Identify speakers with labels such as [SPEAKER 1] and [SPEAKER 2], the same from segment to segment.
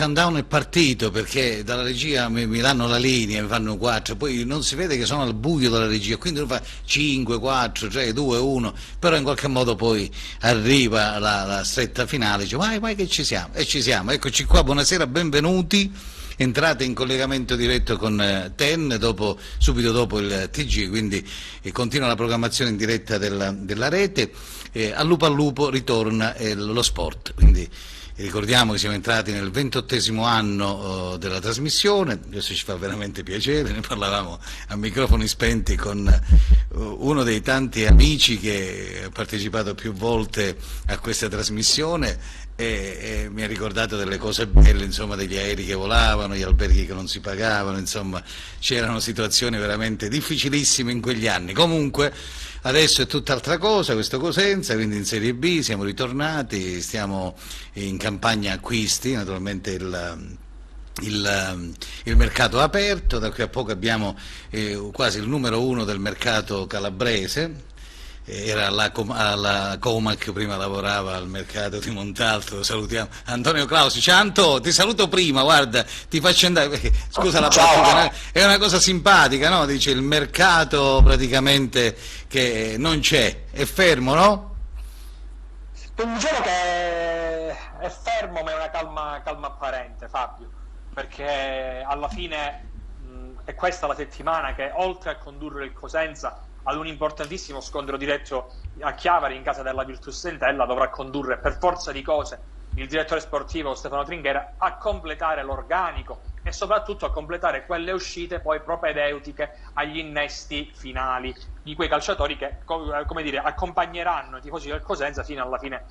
[SPEAKER 1] countdown è partito, perché dalla regia mi danno la linea, mi fanno 4, poi non si vede che sono al buio dalla regia, quindi uno fa 5, 4, 3, 2, 1, però in qualche modo poi arriva la stretta finale, dice vai che ci siamo, e ci siamo, eccoci qua, buonasera, benvenuti. Entrate in collegamento diretto con TEN subito dopo il TG, quindi continua la programmazione in diretta della rete, al lupo ritorna lo sport, quindi ricordiamo che siamo entrati nel 28° anno della trasmissione, questo ci fa veramente piacere, ne parlavamo a microfoni spenti con uno dei tanti amici che ha partecipato più volte a questa trasmissione e mi ha ricordato delle cose belle, insomma, degli aerei che volavano, gli alberghi che non si pagavano, insomma c'erano situazioni veramente difficilissime in quegli anni. Comunque adesso è tutt'altra cosa questo Cosenza, quindi in Serie B siamo ritornati, stiamo in campagna acquisti, naturalmente il mercato è aperto, da qui a poco abbiamo quasi il numero 1 del mercato calabrese. Era alla Comac, prima lavorava al mercato di Montalto, lo salutiamo, Antonio Clausi. Ciao Anto, ti saluto prima, guarda, ti faccio andare, perché, scusa la battuta, è una cosa simpatica, no? Dice il mercato praticamente che non c'è, è fermo, no?
[SPEAKER 2] Diciamo che è fermo, ma è una calma apparente, Fabio, perché alla fine è questa la settimana che, oltre a condurre il Cosenza ad un importantissimo scontro diretto a Chiavari in casa della Virtus Entella, dovrà condurre per forza di cose il direttore sportivo Stefano Tringhera a completare l'organico e soprattutto a completare quelle uscite poi propedeutiche agli innesti finali di quei calciatori che, come dire, accompagneranno i tifosi del Cosenza fino alla fine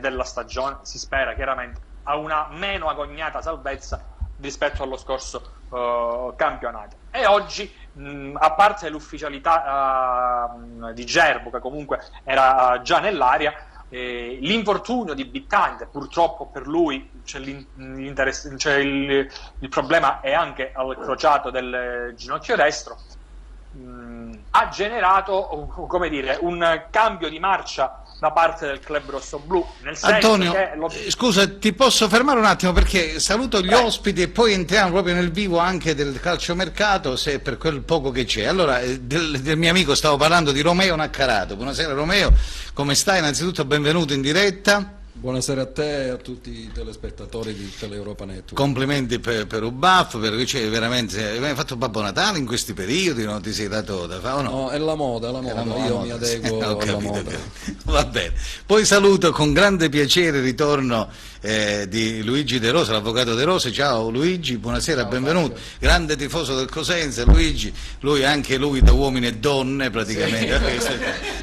[SPEAKER 2] della stagione, si spera chiaramente a una meno agognata salvezza rispetto allo scorso campionato. E oggi, a parte l'ufficialità di Gerbo, che comunque era già nell'aria, l'infortunio di Bittante, purtroppo per lui il problema è anche al crociato del ginocchio destro, ha generato, come dire, un cambio di marcia da parte del club rossoblu, nel senso
[SPEAKER 1] Antonio,
[SPEAKER 2] che
[SPEAKER 1] scusa, ti posso fermare un attimo, perché saluto gli ospiti e poi entriamo proprio nel vivo anche del calciomercato, se per quel poco che c'è. Allora, del mio amico stavo parlando, di Romeo Naccarato. Buonasera Romeo, come stai? Innanzitutto benvenuto in diretta.
[SPEAKER 3] Buonasera a te e a tutti i telespettatori di Teleeuropa Network.
[SPEAKER 1] Complimenti per Ubaff, perché veramente hai fatto Babbo Natale in questi periodi, non ti sei dato da fare o no?
[SPEAKER 3] No, è la moda, io mi adeguo alla moda.
[SPEAKER 1] Va bene. Poi saluto con grande piacere il ritorno di Luigi De Rosa, l'avvocato De Rosa. Ciao Luigi, buonasera,
[SPEAKER 3] ciao,
[SPEAKER 1] benvenuto.
[SPEAKER 3] Fabio.
[SPEAKER 1] Grande tifoso del Cosenza, Luigi, anche lui da uomini e donne praticamente. Sì.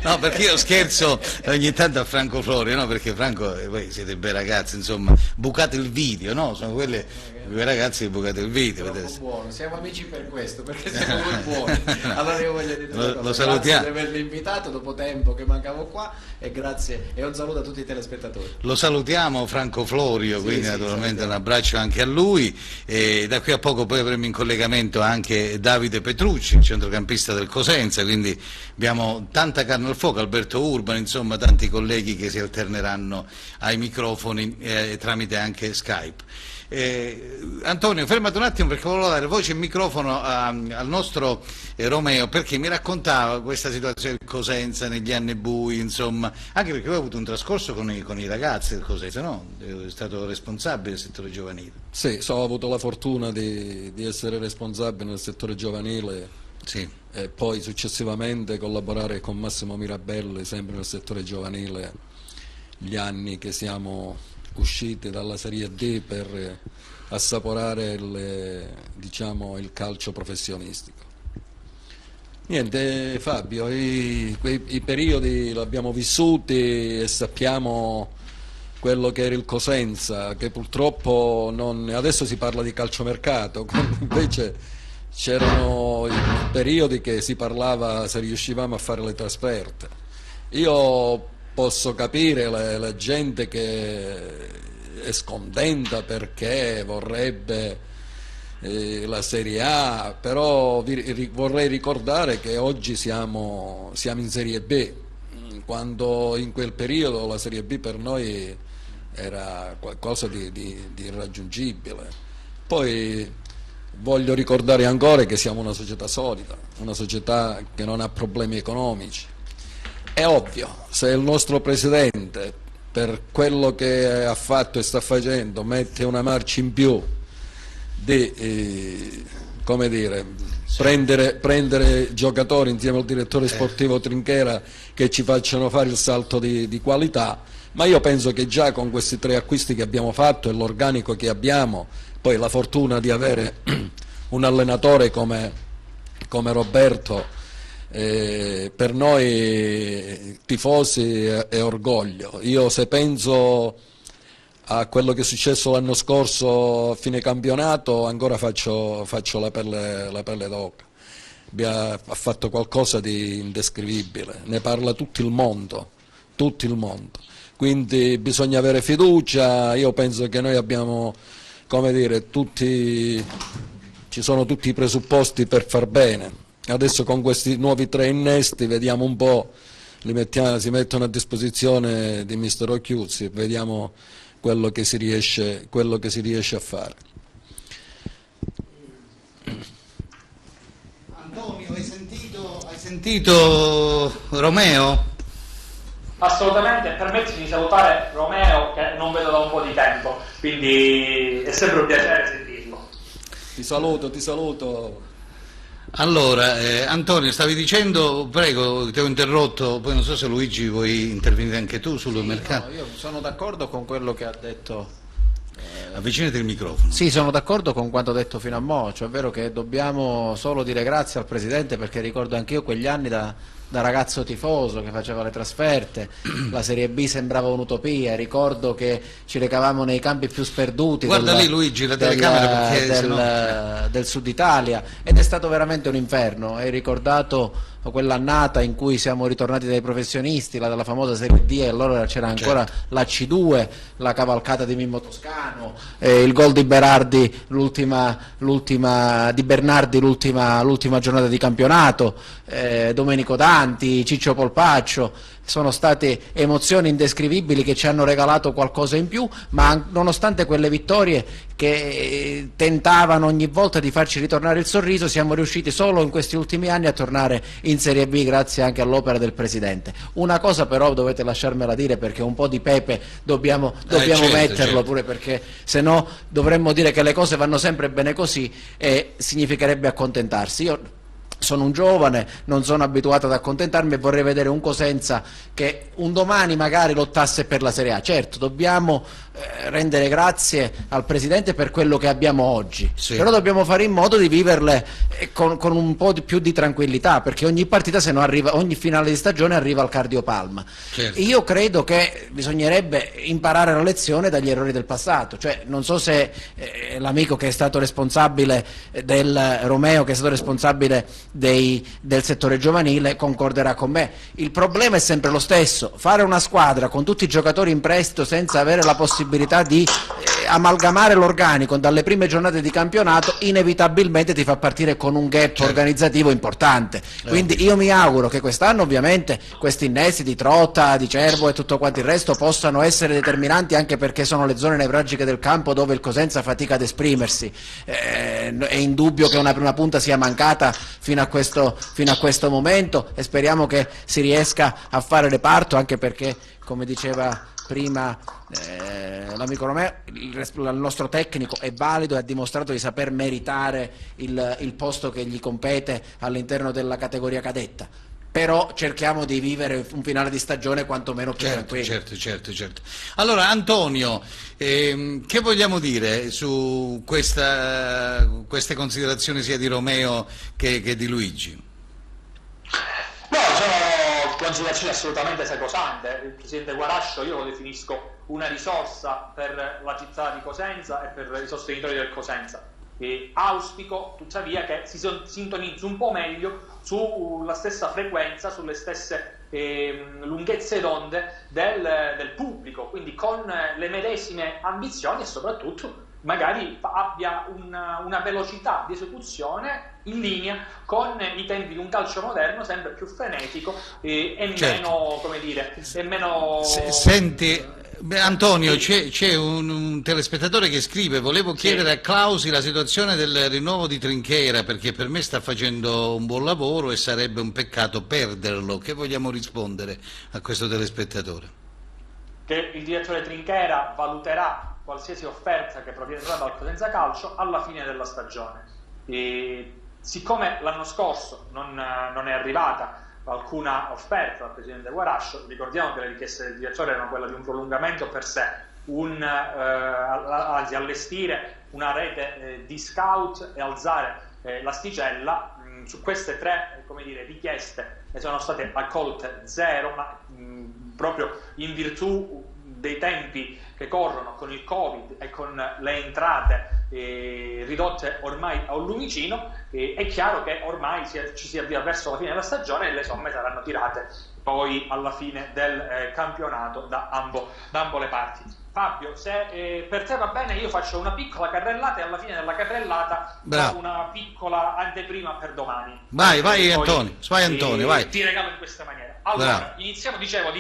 [SPEAKER 1] No, perché io scherzo ogni tanto a Franco Florio, no? Perché Franco, voi siete bei ragazzi, insomma, bucate il video, no? Sono quei ragazzi che bucate il video.
[SPEAKER 4] Buono. Siamo amici per questo, perché siamo voi buoni. Allora io voglio dire
[SPEAKER 1] lo salutiamo.
[SPEAKER 4] Grazie di avermi invitato dopo tempo che mancavo qua, e grazie e un saluto a tutti i telespettatori.
[SPEAKER 1] Lo salutiamo Franco Florio, quindi
[SPEAKER 4] sì,
[SPEAKER 1] naturalmente un abbraccio anche a lui, e da qui a poco poi avremo in collegamento anche Davide Petrucci, il centrocampista del Cosenza, quindi abbiamo tanta carne al fuoco, Alberto Urban, insomma tanti colleghi che si alterneranno ai microfoni tramite anche Skype. Antonio, fermati un attimo, perché volevo dare voce e microfono al nostro Romeo, perché mi raccontava questa situazione del Cosenza negli anni bui, insomma, anche perché voi avete avuto un trascorso con i ragazzi del Cosenza, no? È stato responsabile del settore giovanile.
[SPEAKER 3] Sì, ho avuto la fortuna di essere responsabile nel settore giovanile,
[SPEAKER 1] sì.
[SPEAKER 3] E poi successivamente collaborare con Massimo Mirabelli sempre nel settore giovanile gli anni che siamo usciti dalla Serie D per assaporare il calcio professionistico. Niente Fabio, i periodi li abbiamo vissuti e sappiamo quello che era il Cosenza, che purtroppo adesso si parla di calciomercato, quando invece c'erano i periodi che si parlava se riuscivamo a fare le trasferte. Io posso capire la gente che è scontenta perché vorrebbe la Serie A, però vorrei ricordare che oggi siamo in Serie B, quando in quel periodo la Serie B per noi era qualcosa di irraggiungibile. Poi voglio ricordare ancora che siamo una società solida, una società che non ha problemi economici. È ovvio, se il nostro Presidente, per quello che ha fatto e sta facendo, mette una marcia in più di come dire, prendere giocatori insieme al direttore sportivo Trinchera che ci facciano fare il salto di qualità, ma io penso che già con questi 3 acquisti che abbiamo fatto e l'organico che abbiamo, poi la fortuna di avere un allenatore come Roberto, per noi tifosi è orgoglio. Io, se penso a quello che è successo l'anno scorso a fine campionato, ancora faccio la pelle d'oca. Ha fatto qualcosa di indescrivibile, ne parla tutto il mondo, quindi bisogna avere fiducia. Io penso che noi abbiamo, come dire, ci sono tutti i presupposti per far bene. Adesso con questi nuovi 3 innesti vediamo un po', si mettono a disposizione di Mister Occhiuzzi e vediamo quello che si riesce a fare.
[SPEAKER 1] Antonio, hai sentito Romeo?
[SPEAKER 2] Assolutamente, permettimi di salutare Romeo che non vedo da un po' di tempo, quindi è sempre un piacere sentirlo.
[SPEAKER 3] Ti saluto.
[SPEAKER 1] Allora, Antonio, stavi dicendo, prego, ti ho interrotto, poi non so se Luigi vuoi intervenire anche tu sul mercato.
[SPEAKER 4] No, io sono d'accordo con quello che ha detto.
[SPEAKER 1] Avvicinati il microfono.
[SPEAKER 4] Sì, sono d'accordo con quanto detto fino a mo', cioè è vero che dobbiamo solo dire grazie al Presidente, perché ricordo anch'io quegli anni da ragazzo tifoso che faceva le trasferte, la Serie B sembrava un'utopia, ricordo che ci recavamo nei campi più sperduti
[SPEAKER 1] lì Luigi, la telecamera, perché
[SPEAKER 4] del Sud Italia, ed è stato veramente un inferno. Hai ricordato quell'annata in cui siamo ritornati dai professionisti, la famosa Serie D, e allora c'era ancora la C2, la cavalcata di Mimmo Toscano, il gol di Berardi, di Bernardi l'ultima giornata di campionato, Domenico Danti, Ciccio Polpaccio. Sono state emozioni indescrivibili che ci hanno regalato qualcosa in più, ma nonostante quelle vittorie che tentavano ogni volta di farci ritornare il sorriso, siamo riusciti solo in questi ultimi anni a tornare in Serie B grazie anche all'opera del Presidente. Una cosa però dovete lasciarmela dire, perché un po' di pepe dobbiamo metterlo, pure perché se no dovremmo dire che le cose vanno sempre bene così e significherebbe accontentarsi. Io sono un giovane, non sono abituato ad accontentarmi e vorrei vedere un Cosenza che un domani magari lottasse per la Serie A. Certo, dobbiamo rendere grazie al Presidente per quello che abbiamo oggi, però dobbiamo fare in modo di viverle con un po' più di tranquillità, perché ogni partita, se no arriva, ogni finale di stagione arriva al cardiopalma. Io credo che bisognerebbe imparare la lezione dagli errori del passato, cioè non so se l'amico che è stato responsabile del Romeo, che è stato responsabile del settore giovanile, concorderà con me. Il problema è sempre lo stesso: fare una squadra con tutti i giocatori in prestito senza avere la possibilità di amalgamare l'organico dalle prime giornate di campionato inevitabilmente ti fa partire con un gap organizzativo importante. Quindi io mi auguro che quest'anno ovviamente questi innesti di Trotta, di Cervo e tutto quanto il resto possano essere determinanti, anche perché sono le zone nevralgiche del campo dove il Cosenza fatica ad esprimersi. È indubbio che una prima punta sia mancata fino a questo momento, e speriamo che si riesca a fare reparto, anche perché, come diceva prima l'amico Romeo, il nostro tecnico è valido e ha dimostrato di saper meritare il posto che gli compete all'interno della categoria cadetta. Però cerchiamo di vivere un finale di stagione quantomeno più tranquillo.
[SPEAKER 1] Certo. Allora Antonio, che vogliamo dire su queste considerazioni sia di Romeo che di Luigi?
[SPEAKER 2] No, sono considerazioni assolutamente sacrosante. Il presidente Guarascio io lo definisco una risorsa per la città di Cosenza e per i sostenitori del Cosenza. E auspico tuttavia che si sintonizzi un po' meglio sulla stessa frequenza, sulle stesse lunghezze d'onde del pubblico, quindi con le medesime ambizioni, e soprattutto magari abbia una velocità di esecuzione in linea con i tempi di un calcio moderno sempre più frenetico e meno, come dire, e meno...
[SPEAKER 1] Senti Beh, Antonio, c'è un telespettatore che scrive: volevo chiedere a Clausi la situazione del rinnovo di Trinchera, perché per me sta facendo un buon lavoro e sarebbe un peccato perderlo. Che vogliamo rispondere a questo telespettatore?
[SPEAKER 2] Che il direttore Trinchera valuterà qualsiasi offerta che provenientra dal Cosenza Calcio alla fine della stagione. E siccome l'anno scorso non è arrivata alcuna offerta dal presidente Guarascio, ricordiamo che le richieste del direttore erano quelle di un prolungamento per sé, anzi allestire una rete di scout e alzare l'asticella. Su queste tre richieste ne sono state accolte zero, ma proprio in virtù dei tempi che corrono con il Covid e con le entrate ridotte ormai a un lumicino, è chiaro che ormai ci si avvia verso la fine della stagione e le somme saranno tirate poi alla fine del campionato da ambo le parti. Fabio, se per te va bene, io faccio una piccola carrellata e alla fine della carrellata ho una piccola anteprima per domani.
[SPEAKER 1] Vai Antonio, vai.
[SPEAKER 2] Ti regalo in questa maniera. Allora, iniziamo, dicevo,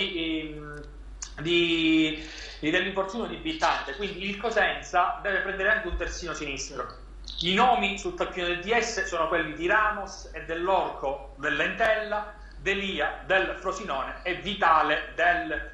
[SPEAKER 2] dell'infortunio di Bittante, quindi il Cosenza deve prendere anche un terzino sinistro. I nomi sul taccuino del DS sono quelli di Ramos e dell'Orco dell'Entella, Delia del Frosinone e Vitale del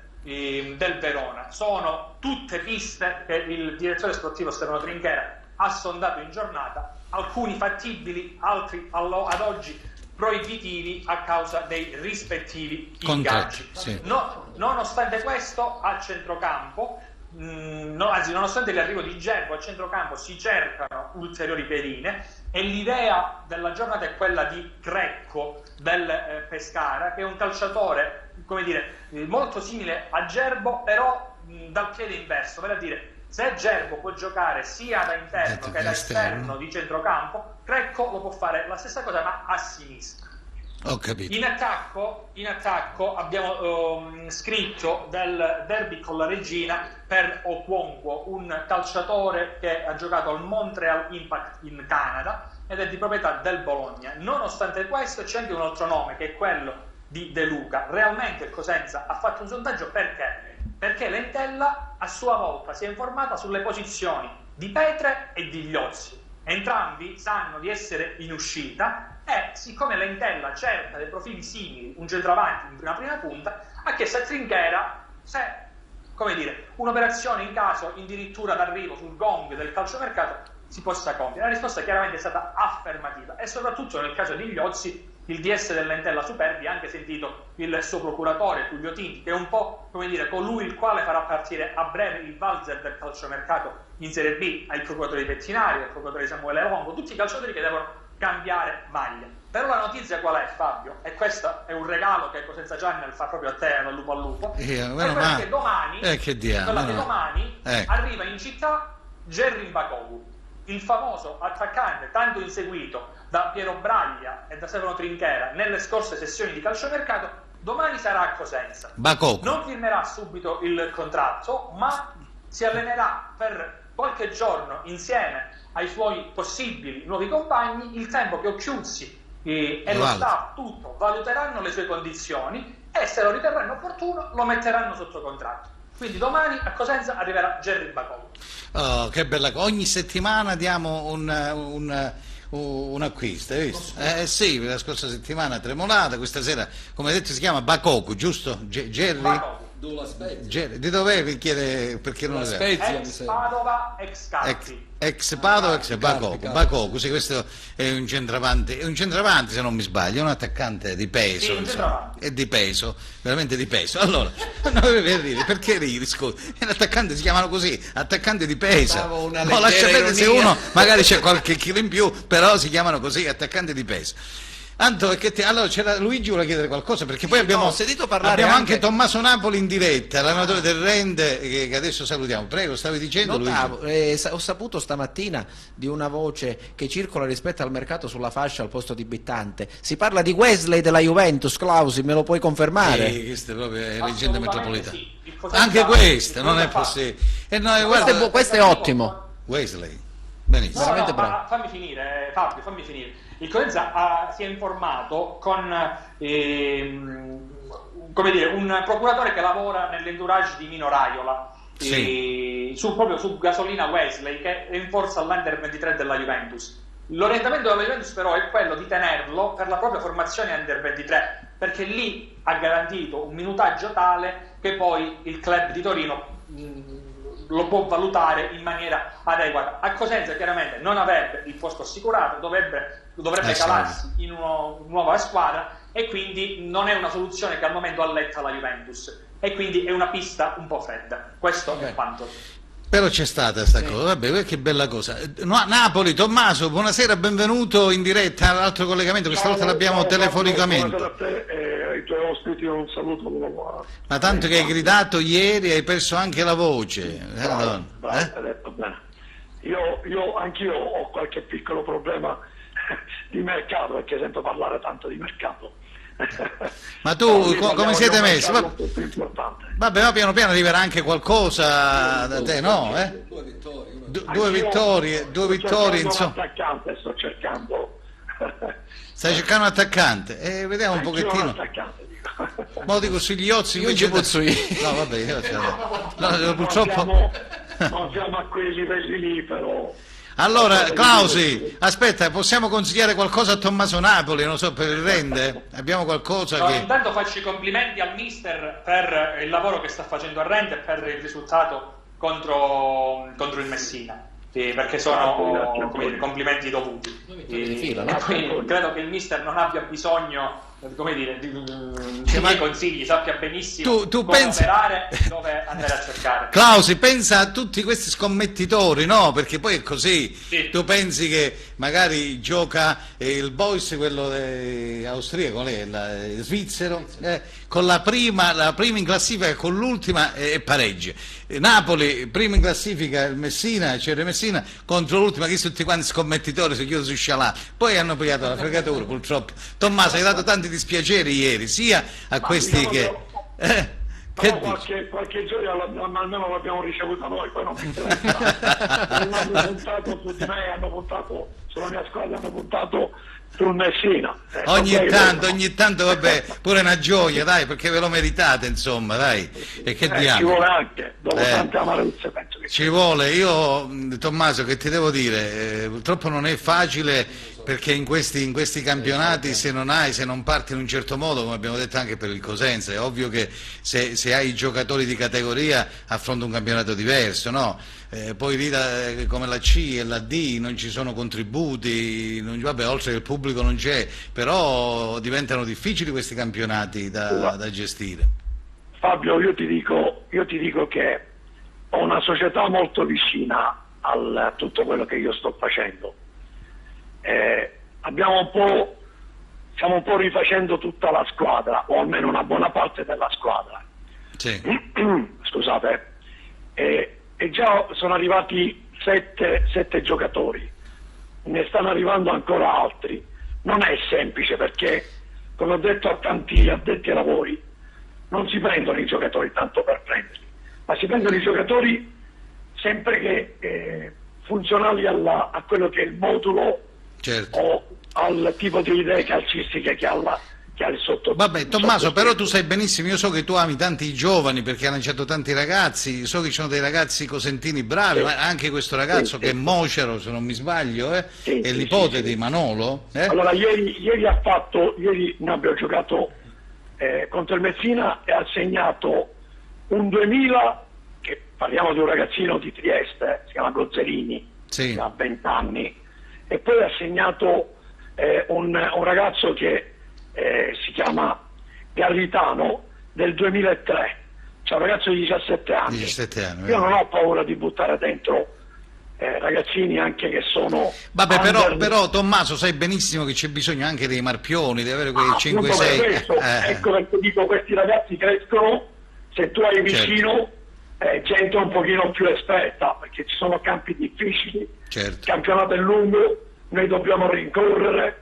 [SPEAKER 2] Verona. Sono tutte piste che il direttore sportivo Stefano Trinchera ha sondato in giornata, alcuni fattibili, altri ad oggi proibitivi a causa dei rispettivi ingaggi.
[SPEAKER 1] Sì.
[SPEAKER 2] Nonostante questo, a centrocampo, nonostante l'arrivo di Gerbo, a centrocampo si cercano ulteriori pedine e l'idea della giornata è quella di Crecco del Pescara, che è un calciatore molto simile a Gerbo, però dal piede inverso, vale a dire, se Gerbo può giocare sia da interno che da esterno di centrocampo, Crecco lo può fare la stessa cosa ma a sinistra.
[SPEAKER 1] Ho capito.
[SPEAKER 2] In attacco abbiamo scritto del derby con la Regina per Okwongo, un calciatore che ha giocato al Montreal Impact in Canada ed è di proprietà del Bologna. Nonostante questo c'è anche un altro nome, che è quello di De Luca. Realmente il Cosenza ha fatto un sondaggio perché l'Entella a sua volta si è informata sulle posizioni di Petre e di Gliozzi. Entrambi sanno di essere in uscita e siccome l'Entella cerca dei profili simili, un centravanti in una prima punta, ha chiesto a Trinchera se un'operazione in caso addirittura d'arrivo sul gong del calciomercato si possa compiere. La risposta chiaramente è stata affermativa e soprattutto nel caso di Gliozzi il DS dell'Entella Superbi ha anche sentito il suo procuratore Tullio Tinti, che è un po' colui il quale farà partire a breve il valzer del calciomercato in Serie B, ai procuratori Pettinari, al procuratore Samuele Longo, tutti i calciatori che devono cambiare maglia. Però la notizia qual è, Fabio? E questo è un regalo che Cosenza Channel fa proprio a te, dal lupo al lupo. È quella che domani, arriva in città Gerry Bakovu, il famoso attaccante tanto inseguito da Piero Braglia e da Stefano Trinchera nelle scorse sessioni di calciomercato. Domani sarà a Cosenza.
[SPEAKER 1] Bakoku
[SPEAKER 2] non firmerà subito il contratto, ma si allenerà per qualche giorno insieme ai suoi possibili nuovi compagni, il tempo che Occhiuzzi e lo staff tutto valuteranno le sue condizioni e se lo riterranno opportuno lo metteranno sotto contratto. Quindi domani a Cosenza arriverà Gerry Bakovu.
[SPEAKER 1] Oh, che bella cosa! Ogni settimana diamo un acquisto, hai visto? Sì, la scorsa settimana Tremolata, questa sera, come detto, si chiama Bakoku, giusto? Gerry?
[SPEAKER 2] Bakovu.
[SPEAKER 1] Di dove vi chiede, perché non lo sa?
[SPEAKER 2] Ex Padova, ex Carpi.
[SPEAKER 1] Ex Padova, ex Bakoku, sì, questo è un centravanti se non mi sbaglio, è un attaccante di peso, insomma, è di peso, veramente di peso. Allora, perché ridi, scusa? È un attaccante, si chiamano così, attaccante di peso. No, lascia perdere se uno magari c'è qualche chilo in più, però si chiamano così, attaccante di peso. Anto, allora c'era Luigi, vuole chiedere qualcosa, perché poi abbiamo
[SPEAKER 4] sentito parlare
[SPEAKER 1] anche Tommaso Napoli in diretta, l'allenatore del Rende, che adesso salutiamo. Prego, stavi dicendo, Luigi?
[SPEAKER 4] Ho saputo stamattina di una voce che circola rispetto al mercato sulla fascia al posto di Bittante. Si parla di Wesley della Juventus, Clausi, me lo puoi confermare?
[SPEAKER 1] Questa è proprio leggenda metropolitana. Sì. Anche questa, non è possibile.
[SPEAKER 4] Questo è ottimo.
[SPEAKER 1] Wesley, benissimo.
[SPEAKER 2] Veramente bravo. Fammi finire, Fabio, fammi finire. Il Cosenza si è informato con un procuratore che lavora nell'entourage di Mino Raiola, proprio su Gasolina Wesley, che è in forza all'Under 23 della Juventus. L'orientamento della Juventus però è quello di tenerlo per la propria formazione Under 23, perché lì ha garantito un minutaggio tale che poi il club di Torino lo può valutare in maniera adeguata. A Cosenza chiaramente non avrebbe il posto assicurato, dovrebbe calarsi in una nuova squadra, e quindi non è una soluzione che al momento alletta la Juventus, e quindi è una pista un po' fredda. Questo è quanto.
[SPEAKER 1] Però c'è stata sta cosa, vabbè, che bella cosa. Napoli, Tommaso, buonasera, benvenuto in diretta all'altro collegamento, questa volta l'abbiamo telefonicamente.
[SPEAKER 5] Buonasera a te e ai tuoi ospiti, un saluto.
[SPEAKER 1] Ma tanto che hai gridato ieri, hai perso anche la voce.
[SPEAKER 5] Bravo, hai detto bene. Anch'io ho qualche piccolo problema di mercato, perché sento parlare tanto di mercato.
[SPEAKER 1] Ma tu come siete messi? Vabbè, ma piano piano arriverà anche qualcosa da te, no? Due vittorie, insomma.
[SPEAKER 5] Attaccante sto cercando.
[SPEAKER 1] Stai cercando un attaccante? Vediamo un pochettino. Ma dico sugli Ozzi invece. No, vabbè, purtroppo
[SPEAKER 5] non siamo a quei livelli lì, però.
[SPEAKER 1] Allora, Clausi, aspetta, possiamo consigliare qualcosa a Tommaso Napoli, non so, per il Rende? Abbiamo qualcosa che...
[SPEAKER 2] Intanto faccio i complimenti al mister per il lavoro che sta facendo a Rende e per il risultato contro il Messina, perché sono complimenti dovuti. Credo che il mister non abbia bisogno, come dire, di miei consigli, sappia benissimo come operare, dove andare a cercare.
[SPEAKER 1] Clausi, pensa a tutti questi scommettitori, no? Perché poi è così.
[SPEAKER 2] Sì.
[SPEAKER 1] Tu pensi che magari gioca il Boys, quello austriaco, svizzero, con la prima in classifica e con l'ultima e pareggia. Napoli, prima in classifica il Messina, c'era Messina, contro l'ultima, che tutti quanti scommettitori si chiudono su Scialà. Poi hanno pigliato la fregatura, purtroppo. Tommaso, hai dato tanti dispiaceri ieri, sia a questi che...
[SPEAKER 5] qualche gioia almeno l'abbiamo ricevuta noi, poi non mi interessa. Non hanno puntato su di me, hanno puntato sulla mia squadra, hanno puntato sul Messina.
[SPEAKER 1] Ogni tanto, vabbè, pure una gioia, dai, perché ve lo meritate, insomma, dai. E che diamo?
[SPEAKER 5] Ci vuole anche, dopo tante amarezze, penso che
[SPEAKER 1] ci vuole. Io, Tommaso, che ti devo dire, purtroppo non è facile, perché in questi campionati se non parti in un certo modo, come abbiamo detto anche per il Cosenza, è ovvio che se hai giocatori di categoria affronta un campionato diverso, no? Poi lì come la C e la D non ci sono contributi, vabbè, oltre che il pubblico non c'è, però diventano difficili questi campionati da gestire.
[SPEAKER 5] Fabio, io ti dico che ho una società molto vicina a tutto quello che io sto facendo. Stiamo un po' rifacendo tutta la squadra, o almeno una buona parte della squadra.
[SPEAKER 1] Sì.
[SPEAKER 5] Scusate, e già sono arrivati 7 giocatori, ne stanno arrivando ancora altri. Non è semplice, perché, come ho detto a tanti addetti ai lavori, non si prendono i giocatori tanto per prenderli, ma si prendono i giocatori sempre che funzionali a quello che è il modulo,
[SPEAKER 1] certo,
[SPEAKER 5] o al tipo di idee calcistiche che ha il sotto.
[SPEAKER 1] Vabbè, Tommaso, però tu sai benissimo, io so che tu ami tanti giovani, perché hai lanciato tanti ragazzi, so che ci sono dei ragazzi cosentini bravi,
[SPEAKER 5] sì,
[SPEAKER 1] ma anche questo ragazzo che è Mocero, se non mi sbaglio, è l'ipote di Manolo.
[SPEAKER 5] Allora, ieri ne abbiamo giocato contro il Messina e ha segnato un 2000, che parliamo di un ragazzino di Trieste, si chiama Gozzerini,
[SPEAKER 1] sì,
[SPEAKER 5] ha 20 anni, e poi ha segnato un ragazzo che si chiama Garritano, del 2003, cioè un ragazzo di 17 anni.
[SPEAKER 1] 17 anni.
[SPEAKER 5] Io non ho paura di buttare dentro ragazzini anche che sono...
[SPEAKER 1] Vabbè, però Tommaso, sai benissimo che c'è bisogno anche dei marpioni, di avere quei 5-6...
[SPEAKER 5] Ecco perché dico, questi ragazzi crescono se tu hai vicino gente un pochino più esperta, perché ci sono campi difficili, certo, il campionato è lungo, noi dobbiamo rincorrere,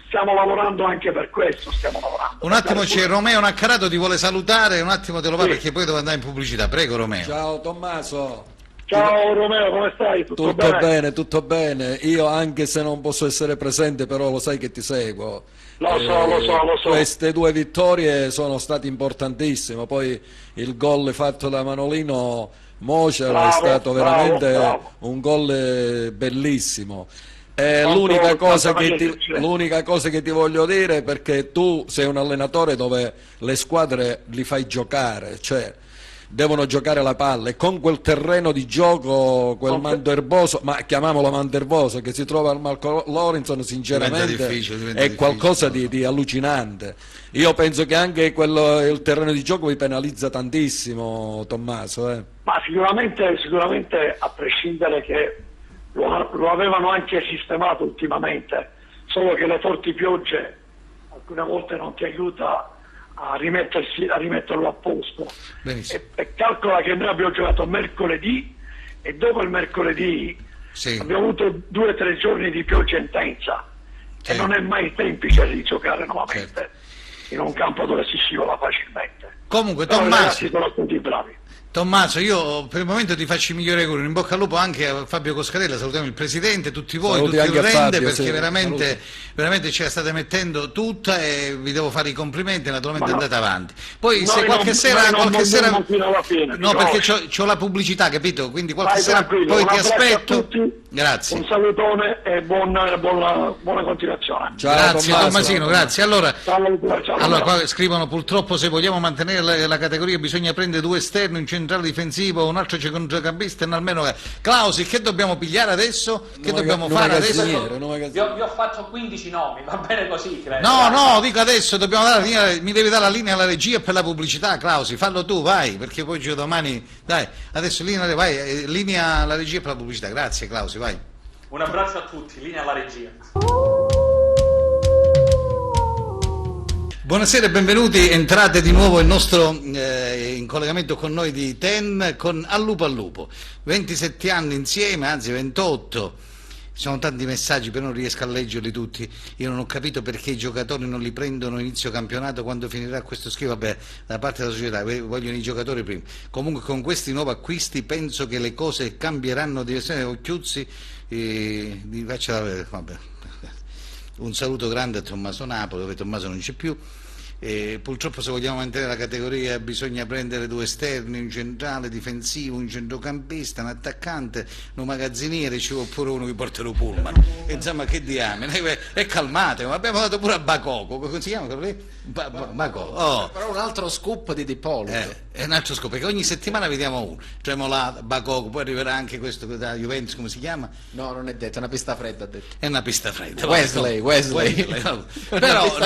[SPEAKER 5] stiamo lavorando anche per questo,
[SPEAKER 1] Un attimo, c'è Romeo Naccarato, ti vuole salutare, un attimo te lo va, perché poi devo andare in pubblicità. Prego, Romeo.
[SPEAKER 3] Ciao Tommaso.
[SPEAKER 5] Ciao Romeo, come stai? Tutto bene?
[SPEAKER 3] Tutto bene. Io anche se non posso essere presente, però lo sai che ti seguo.
[SPEAKER 5] Lo so.
[SPEAKER 3] Queste 2 vittorie sono state importantissime. Poi il gol fatto da Manolino Mocer è stato veramente
[SPEAKER 5] bravo.
[SPEAKER 3] un gol bellissimo.
[SPEAKER 5] Quanto
[SPEAKER 3] L'unica cosa che ti voglio dire, perché tu sei un allenatore dove le squadre li fai giocare, cioè devono giocare la palla, e con quel terreno di gioco, quel mando erboso, ma chiamiamolo mando erboso, che si trova al Marco Lorenzo, sinceramente
[SPEAKER 1] diventa
[SPEAKER 3] qualcosa
[SPEAKER 1] difficile,
[SPEAKER 3] di allucinante. Io penso che anche il terreno di gioco vi penalizza tantissimo, Tommaso.
[SPEAKER 5] Ma sicuramente, a prescindere che lo avevano anche sistemato ultimamente, solo che le forti piogge alcune volte non ti aiuta a rimetterlo a posto. E calcola che noi abbiamo giocato mercoledì, e dopo il mercoledì abbiamo avuto 2 o 3 giorni di pioggia intensa, e non è mai semplice rigiocare nuovamente in un campo dove si scivola facilmente.
[SPEAKER 1] Comunque,
[SPEAKER 5] però i
[SPEAKER 1] Tommaso,
[SPEAKER 5] ragazzi sono stati bravi.
[SPEAKER 1] Tommaso, io per il momento ti faccio i migliori auguri, in bocca al lupo anche a Fabio Coscarella, salutiamo il Presidente, tutti voi,
[SPEAKER 3] Saluti
[SPEAKER 1] tutti
[SPEAKER 3] anche
[SPEAKER 1] il
[SPEAKER 3] a
[SPEAKER 1] Rende,
[SPEAKER 3] Fabio,
[SPEAKER 1] perché
[SPEAKER 3] sì,
[SPEAKER 1] veramente ce la state mettendo tutta, e vi devo fare i complimenti, naturalmente
[SPEAKER 5] Ma no,
[SPEAKER 1] andate avanti. Poi se
[SPEAKER 5] noi
[SPEAKER 1] qualche
[SPEAKER 5] non-
[SPEAKER 1] sera,
[SPEAKER 5] noi non andiamo fino alla fine,
[SPEAKER 1] no,
[SPEAKER 5] però-
[SPEAKER 1] perché c'ho la pubblicità, capito? Quindi qualche
[SPEAKER 5] Vai
[SPEAKER 1] sera
[SPEAKER 5] tranquillo,
[SPEAKER 1] poi
[SPEAKER 5] un
[SPEAKER 1] ti
[SPEAKER 5] abbraccio a
[SPEAKER 1] aspetto.
[SPEAKER 5] tutti,
[SPEAKER 1] Grazie.
[SPEAKER 5] un salutone e buona continuazione.
[SPEAKER 3] Ciao,
[SPEAKER 1] Grazie
[SPEAKER 3] Tommaso.
[SPEAKER 1] Tommasino, grazie. Allora,
[SPEAKER 5] Ciao.
[SPEAKER 1] qua scrivono: purtroppo se vogliamo mantenere la categoria bisogna prendere 2 esterni, un centrale difensivo, un altro centrocampista e almeno. Clausi, che dobbiamo pigliare adesso? Che dobbiamo fare adesso?
[SPEAKER 2] Vi ho fatto 15 nomi, va bene così, credo.
[SPEAKER 1] No, dico adesso dobbiamo dare la linea, mi devi dare la linea alla regia per la pubblicità, Clausi, fallo tu, vai, perché poi domani, dai, adesso linea alla regia per la pubblicità. Grazie Clausi, vai.
[SPEAKER 2] Un abbraccio a tutti, linea alla regia.
[SPEAKER 1] Buonasera e benvenuti, entrate di nuovo il nostro in collegamento con noi di TEN con Al Lupo Al Lupo. 27 anni insieme, anzi 28, ci sono tanti messaggi però non riesco a leggerli tutti. Io non ho capito perché i giocatori non li prendono inizio campionato, quando finirà questo schifo, vabbè, da parte della società, vogliono i giocatori prima. Comunque con questi nuovi acquisti penso che le cose cambieranno direzione. Occhiuzzi, vabbè. Un saluto grande a Tommaso Napoli, dove Tommaso non c'è più. Purtroppo se vogliamo mantenere la categoria bisogna prendere 2 esterni, un centrale difensivo, un centrocampista, un attaccante, un magazziniere, ci vuole pure uno che porta il pullman. Insomma, che diamine, e calmate, ma abbiamo dato pure a Bacoco, come si chiama quello lì? Bacoco. Oh.
[SPEAKER 4] Però un altro scoop di Dippolit.
[SPEAKER 1] È un altro scopo, perché ogni settimana vediamo uno, cioè Mola, Bacoco, poi arriverà anche questo da Juventus, come si chiama?
[SPEAKER 4] No, non è detto, è una pista fredda, ha detto.
[SPEAKER 1] È una pista fredda.
[SPEAKER 4] Wesley.
[SPEAKER 1] No. Però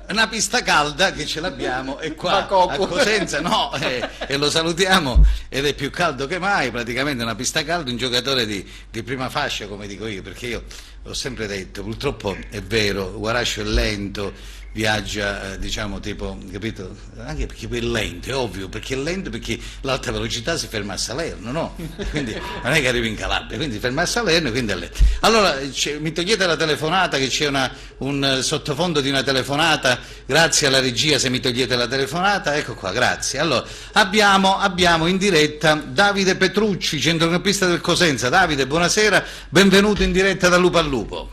[SPEAKER 1] una pista calda che ce l'abbiamo è qua
[SPEAKER 4] Bacoco.
[SPEAKER 1] a Cosenza, no, e lo salutiamo, ed è più caldo che mai, praticamente una pista calda, un giocatore di prima fascia, come dico io, perché io l'ho sempre detto, purtroppo è vero, Guarascio è lento, viaggia diciamo tipo, capito? Anche perché poi è lento, è ovvio, perché è lento, perché l'alta velocità si ferma a Salerno, no? Quindi non è che arrivi in Calabria, quindi ferma a Salerno, quindi è lento. Allora mi togliete la telefonata, che c'è un sottofondo di una telefonata, grazie alla regia se mi togliete la telefonata, ecco qua, grazie. Allora abbiamo in diretta Davide Petrucci, centrocampista del Cosenza. Davide, buonasera, benvenuto in diretta da Lupo al Lupo.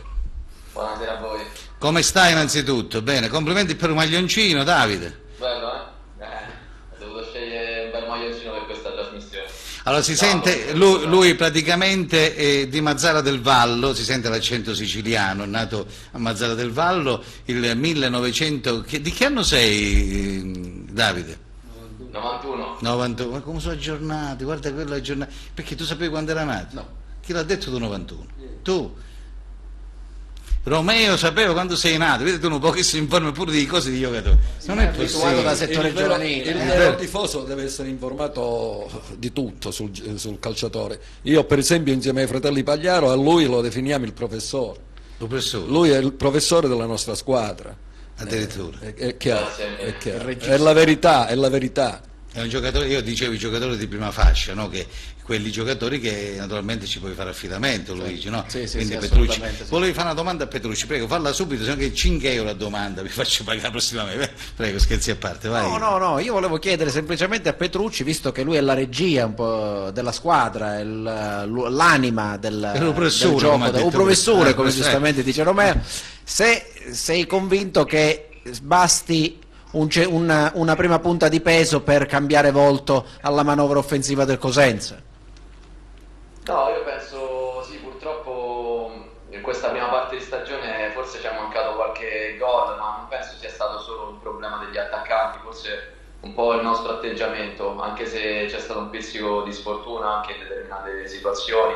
[SPEAKER 6] Buonasera a voi.
[SPEAKER 1] Come stai innanzitutto? Bene, complimenti per un maglioncino, Davide.
[SPEAKER 6] Bello, eh? Ho dovuto scegliere un bel maglioncino per questa trasmissione.
[SPEAKER 1] Allora si sente, lui praticamente è di Mazzara del Vallo, si sente l'accento siciliano, è nato a Mazzara del Vallo il 1900, di che anno sei Davide?
[SPEAKER 6] 91.
[SPEAKER 1] 91, ma come sono aggiornati, guarda quello aggiornato, perché tu sapevi quando era nato?
[SPEAKER 4] No.
[SPEAKER 1] Chi l'ha detto tu 91? Tu? Romeo sapeva quando sei nato, vedi tu un po' che si informa pure di cose di giocatori. Non è
[SPEAKER 4] abituato
[SPEAKER 1] possibile.
[SPEAKER 4] da settore
[SPEAKER 3] Il vero
[SPEAKER 4] giovanile.
[SPEAKER 3] tifoso deve essere informato di tutto sul calciatore. Io per esempio insieme ai fratelli Pagliaro a lui lo definiamo il professore.
[SPEAKER 1] Professore,
[SPEAKER 3] Lui è il professore della nostra squadra.
[SPEAKER 1] addirittura.
[SPEAKER 3] È chiaro,
[SPEAKER 6] Grazie.
[SPEAKER 3] è chiaro. È la verità, è la verità.
[SPEAKER 1] È un giocatore, io dicevo i giocatori di prima fascia, no? Che quelli giocatori che naturalmente ci puoi fare affidamento, Luigi, no?
[SPEAKER 4] Sì, sì,
[SPEAKER 1] Quindi
[SPEAKER 4] sì,
[SPEAKER 1] Petrucci.
[SPEAKER 4] assolutamente sì.
[SPEAKER 1] Volevi fare una domanda a Petrucci, prego, falla subito, se no che 5 euro a domanda vi faccio pagare prossimamente. Prego, scherzi a parte, vai.
[SPEAKER 4] No, io volevo chiedere semplicemente a Petrucci, visto che lui è la regia un po' della squadra, è l'anima del
[SPEAKER 1] professore,
[SPEAKER 4] gioco,
[SPEAKER 1] come ha detto
[SPEAKER 4] un professore,
[SPEAKER 1] lui.
[SPEAKER 4] come
[SPEAKER 1] Sì.
[SPEAKER 4] giustamente dice Romeo, se sei convinto che basti una prima punta di peso per cambiare volto alla manovra offensiva del Cosenza.
[SPEAKER 6] No, io penso sì, purtroppo in questa prima parte di stagione forse ci è mancato qualche gol, ma non penso sia stato solo un problema degli attaccanti, forse un po' il nostro atteggiamento, anche se c'è stato un pizzico di sfortuna anche in determinate situazioni.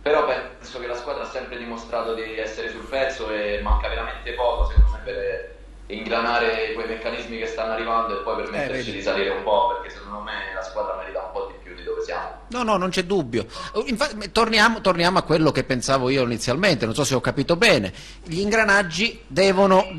[SPEAKER 6] Però penso che la squadra ha sempre dimostrato di essere sul pezzo e manca veramente poco, secondo me, per ingranare quei meccanismi che stanno arrivando e poi permetterci di salire un po', perché secondo me la squadra merita un po' di più di dove siamo.
[SPEAKER 4] No, non c'è dubbio. Infatti, torniamo a quello che pensavo io inizialmente, non so se ho capito bene. Gli ingranaggi devono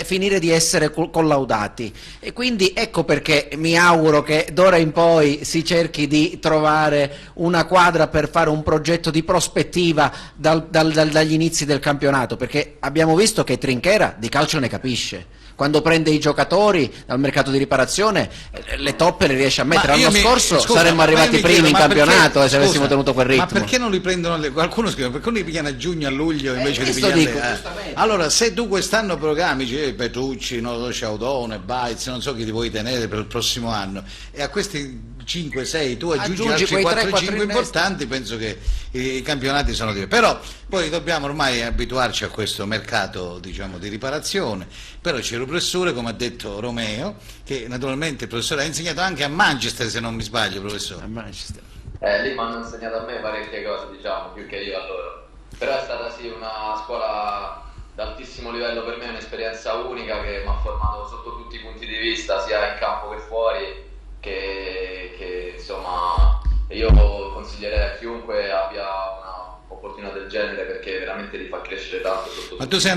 [SPEAKER 4] finire di essere collaudati e quindi ecco perché mi auguro che d'ora in poi si cerchi di trovare una quadra per fare un progetto di prospettiva dagli inizi del campionato, perché abbiamo visto che Trinchera di calcio ne capisce. Quando prende i giocatori dal mercato di riparazione, le toppe le riesce a mettere. L'anno scorso saremmo arrivati primi in campionato se avessimo tenuto quel ritmo.
[SPEAKER 1] Ma perché non li prendono? Qualcuno scrive, perché non li pigliano a giugno, a luglio invece di
[SPEAKER 4] questo
[SPEAKER 1] pigliarli?
[SPEAKER 4] dico, giustamente.
[SPEAKER 1] Allora, se tu quest'anno programmi, Petrucci, Ciaudone, Baez, non so chi ti vuoi tenere per il prossimo anno, e a questi 5-6 tu aggiungi altri
[SPEAKER 4] quei
[SPEAKER 1] 4-5
[SPEAKER 4] 3-4
[SPEAKER 1] importanti, penso che i campionati sono diversi. Però poi dobbiamo ormai abituarci a questo mercato, diciamo, di riparazione. Però c'è il professore, come ha detto Romeo, che naturalmente il professore ha insegnato anche a Manchester, se non mi sbaglio, professore.
[SPEAKER 4] A Manchester.
[SPEAKER 6] Lì mi hanno insegnato a me parecchie cose, diciamo, più che io a loro. Però è stata sì una scuola d'altissimo livello per me, un'esperienza unica che mi ha formato sotto tutti i punti di vista, sia in campo che fuori, che insomma io consiglierei a chiunque abbia una opportunità del genere, perché veramente ti fa crescere tanto sotto.
[SPEAKER 1] Ma tu sei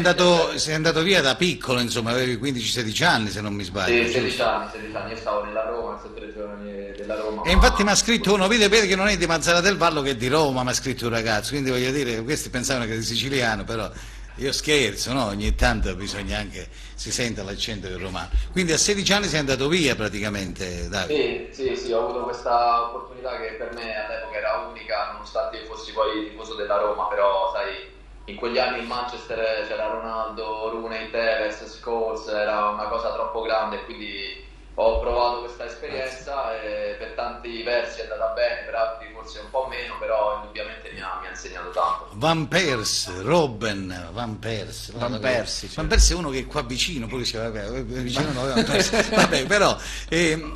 [SPEAKER 1] andato via da piccolo, insomma, avevi 15-16 anni, se non mi sbaglio.
[SPEAKER 6] Sì, 16 anni, io stavo nella Roma, nel settore giovani della Roma.
[SPEAKER 1] E infatti mi ha scritto uno, vede che non è di Mazzara del Vallo, che è di Roma, mi ha scritto un ragazzo, quindi voglio dire, questi pensavano che era siciliano, però io scherzo, no? Ogni tanto bisogna anche, si sente l'accento del romano. Quindi a 16 anni sei andato via praticamente, Davide.
[SPEAKER 6] Sì, ho avuto questa opportunità che per me all'epoca era unica, nonostante io fossi poi tifoso della Roma, però sai, in quegli anni in Manchester c'era Ronaldo, Rooney, Tevez, Scholes, era una cosa troppo grande, quindi ho provato questa esperienza e per tanti versi è andata bene, per altri forse un po' meno, però indubbiamente mi ha insegnato tanto.
[SPEAKER 1] Van Persie, Robben, Van Persie.
[SPEAKER 4] Van Persie,
[SPEAKER 1] Van Persie è uno che è qua vicino, pure diceva, vicino no, Van Persie. Vabbè, però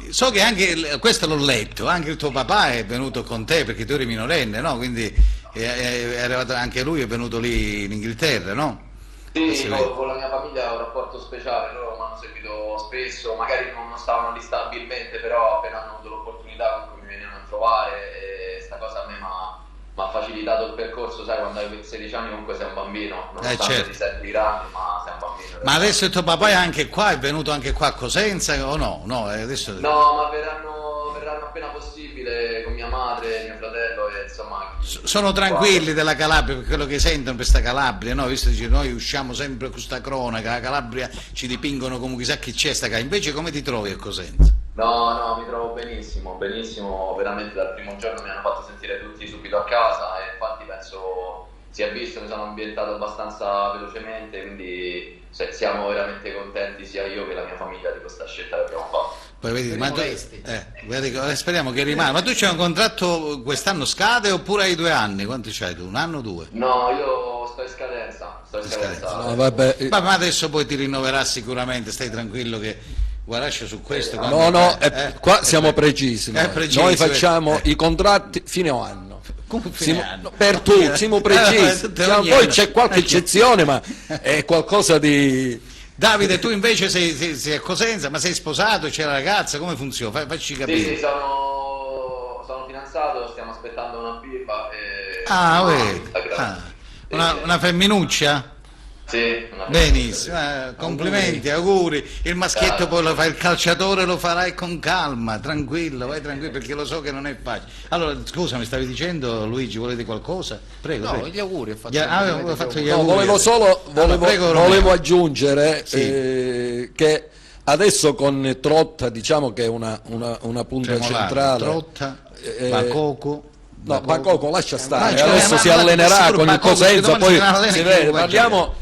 [SPEAKER 1] so che anche, questo l'ho letto, anche il tuo papà è venuto con te perché tu eri minorenne, no? Quindi è arrivato, anche lui è venuto lì in Inghilterra, no?
[SPEAKER 6] Sì, con la mia famiglia ho un rapporto speciale, loro mi hanno seguito spesso, magari non stavano lì stabilmente, però appena hanno avuto l'opportunità comunque mi venivano a trovare e sta cosa a me mi ha facilitato il percorso, sai, quando hai 16 anni comunque sei un bambino, nonostante
[SPEAKER 1] certo.
[SPEAKER 6] ti senti grande, ma sei un bambino.
[SPEAKER 1] Ma adesso il tuo papà è anche qua, è venuto anche qua a Cosenza o no? No, adesso...
[SPEAKER 6] No, ma verranno appena possibile con mia madre, mio fratello e insomma...
[SPEAKER 1] Sono tranquilli della Calabria per quello che sentono per sta Calabria, no? Visto che noi usciamo sempre con questa cronaca, la Calabria ci dipingono come chissà chi c'è sta qua, invece come ti trovi a Cosenza?
[SPEAKER 6] No, mi trovo benissimo, veramente dal primo giorno mi hanno fatto sentire tutti subito a casa e infatti penso si è visto, mi sono ambientato abbastanza velocemente, quindi siamo veramente contenti sia io che la mia famiglia di questa scelta che abbiamo fatto.
[SPEAKER 1] Poi vedi, speriamo che rimanga. Ma tu c'hai un contratto quest'anno scade oppure hai 2 anni? Quanto c'hai tu? 1 anno o 2?
[SPEAKER 6] No, io sto in scadenza.
[SPEAKER 3] No, vabbè.
[SPEAKER 1] Ma adesso poi ti rinnoverà sicuramente, stai tranquillo che guarascio su questo.
[SPEAKER 3] Qua siamo precisi. Noi facciamo i contratti fine anno.
[SPEAKER 1] Fine anno.
[SPEAKER 3] Per tutti, siamo precisi. Poi c'è qualche eccezione, ma è qualcosa di...
[SPEAKER 1] Davide, tu invece sei a Cosenza, ma sei sposato, c'è la ragazza, come funziona? Facci capire.
[SPEAKER 6] Sì, sono fidanzato, stiamo aspettando una bimba.
[SPEAKER 1] Una femminuccia?
[SPEAKER 6] Sì,
[SPEAKER 1] Benissimo, complimenti, auguri. Il maschietto poi lo fa, il calciatore lo farai con calma, tranquillo, vai tranquillo perché lo so che non è facile. Allora, scusa, mi stavi dicendo, Luigi, volete qualcosa? Prego,
[SPEAKER 4] No,
[SPEAKER 1] prego.
[SPEAKER 4] gli auguri. Ho fatto
[SPEAKER 1] Avevo fatto gli
[SPEAKER 3] No,
[SPEAKER 1] auguri.
[SPEAKER 3] volevo solo
[SPEAKER 1] prego,
[SPEAKER 3] volevo
[SPEAKER 1] Romeo.
[SPEAKER 3] aggiungere
[SPEAKER 1] Sì.
[SPEAKER 3] che adesso con Trotta diciamo che è una punta
[SPEAKER 1] Tremolata,
[SPEAKER 3] centrale.
[SPEAKER 1] Trotta,
[SPEAKER 3] Eh,
[SPEAKER 1] Bacoco.
[SPEAKER 3] No, Bacoco lascia stare,
[SPEAKER 1] Ma
[SPEAKER 3] adesso si
[SPEAKER 1] ma
[SPEAKER 3] allenerà
[SPEAKER 1] sicuro
[SPEAKER 3] con il
[SPEAKER 1] Bacoco,
[SPEAKER 3] Cosenza,
[SPEAKER 1] domani
[SPEAKER 3] poi
[SPEAKER 1] si allena
[SPEAKER 3] si
[SPEAKER 1] chi
[SPEAKER 3] vede.
[SPEAKER 1] lo va a
[SPEAKER 3] Parliamo,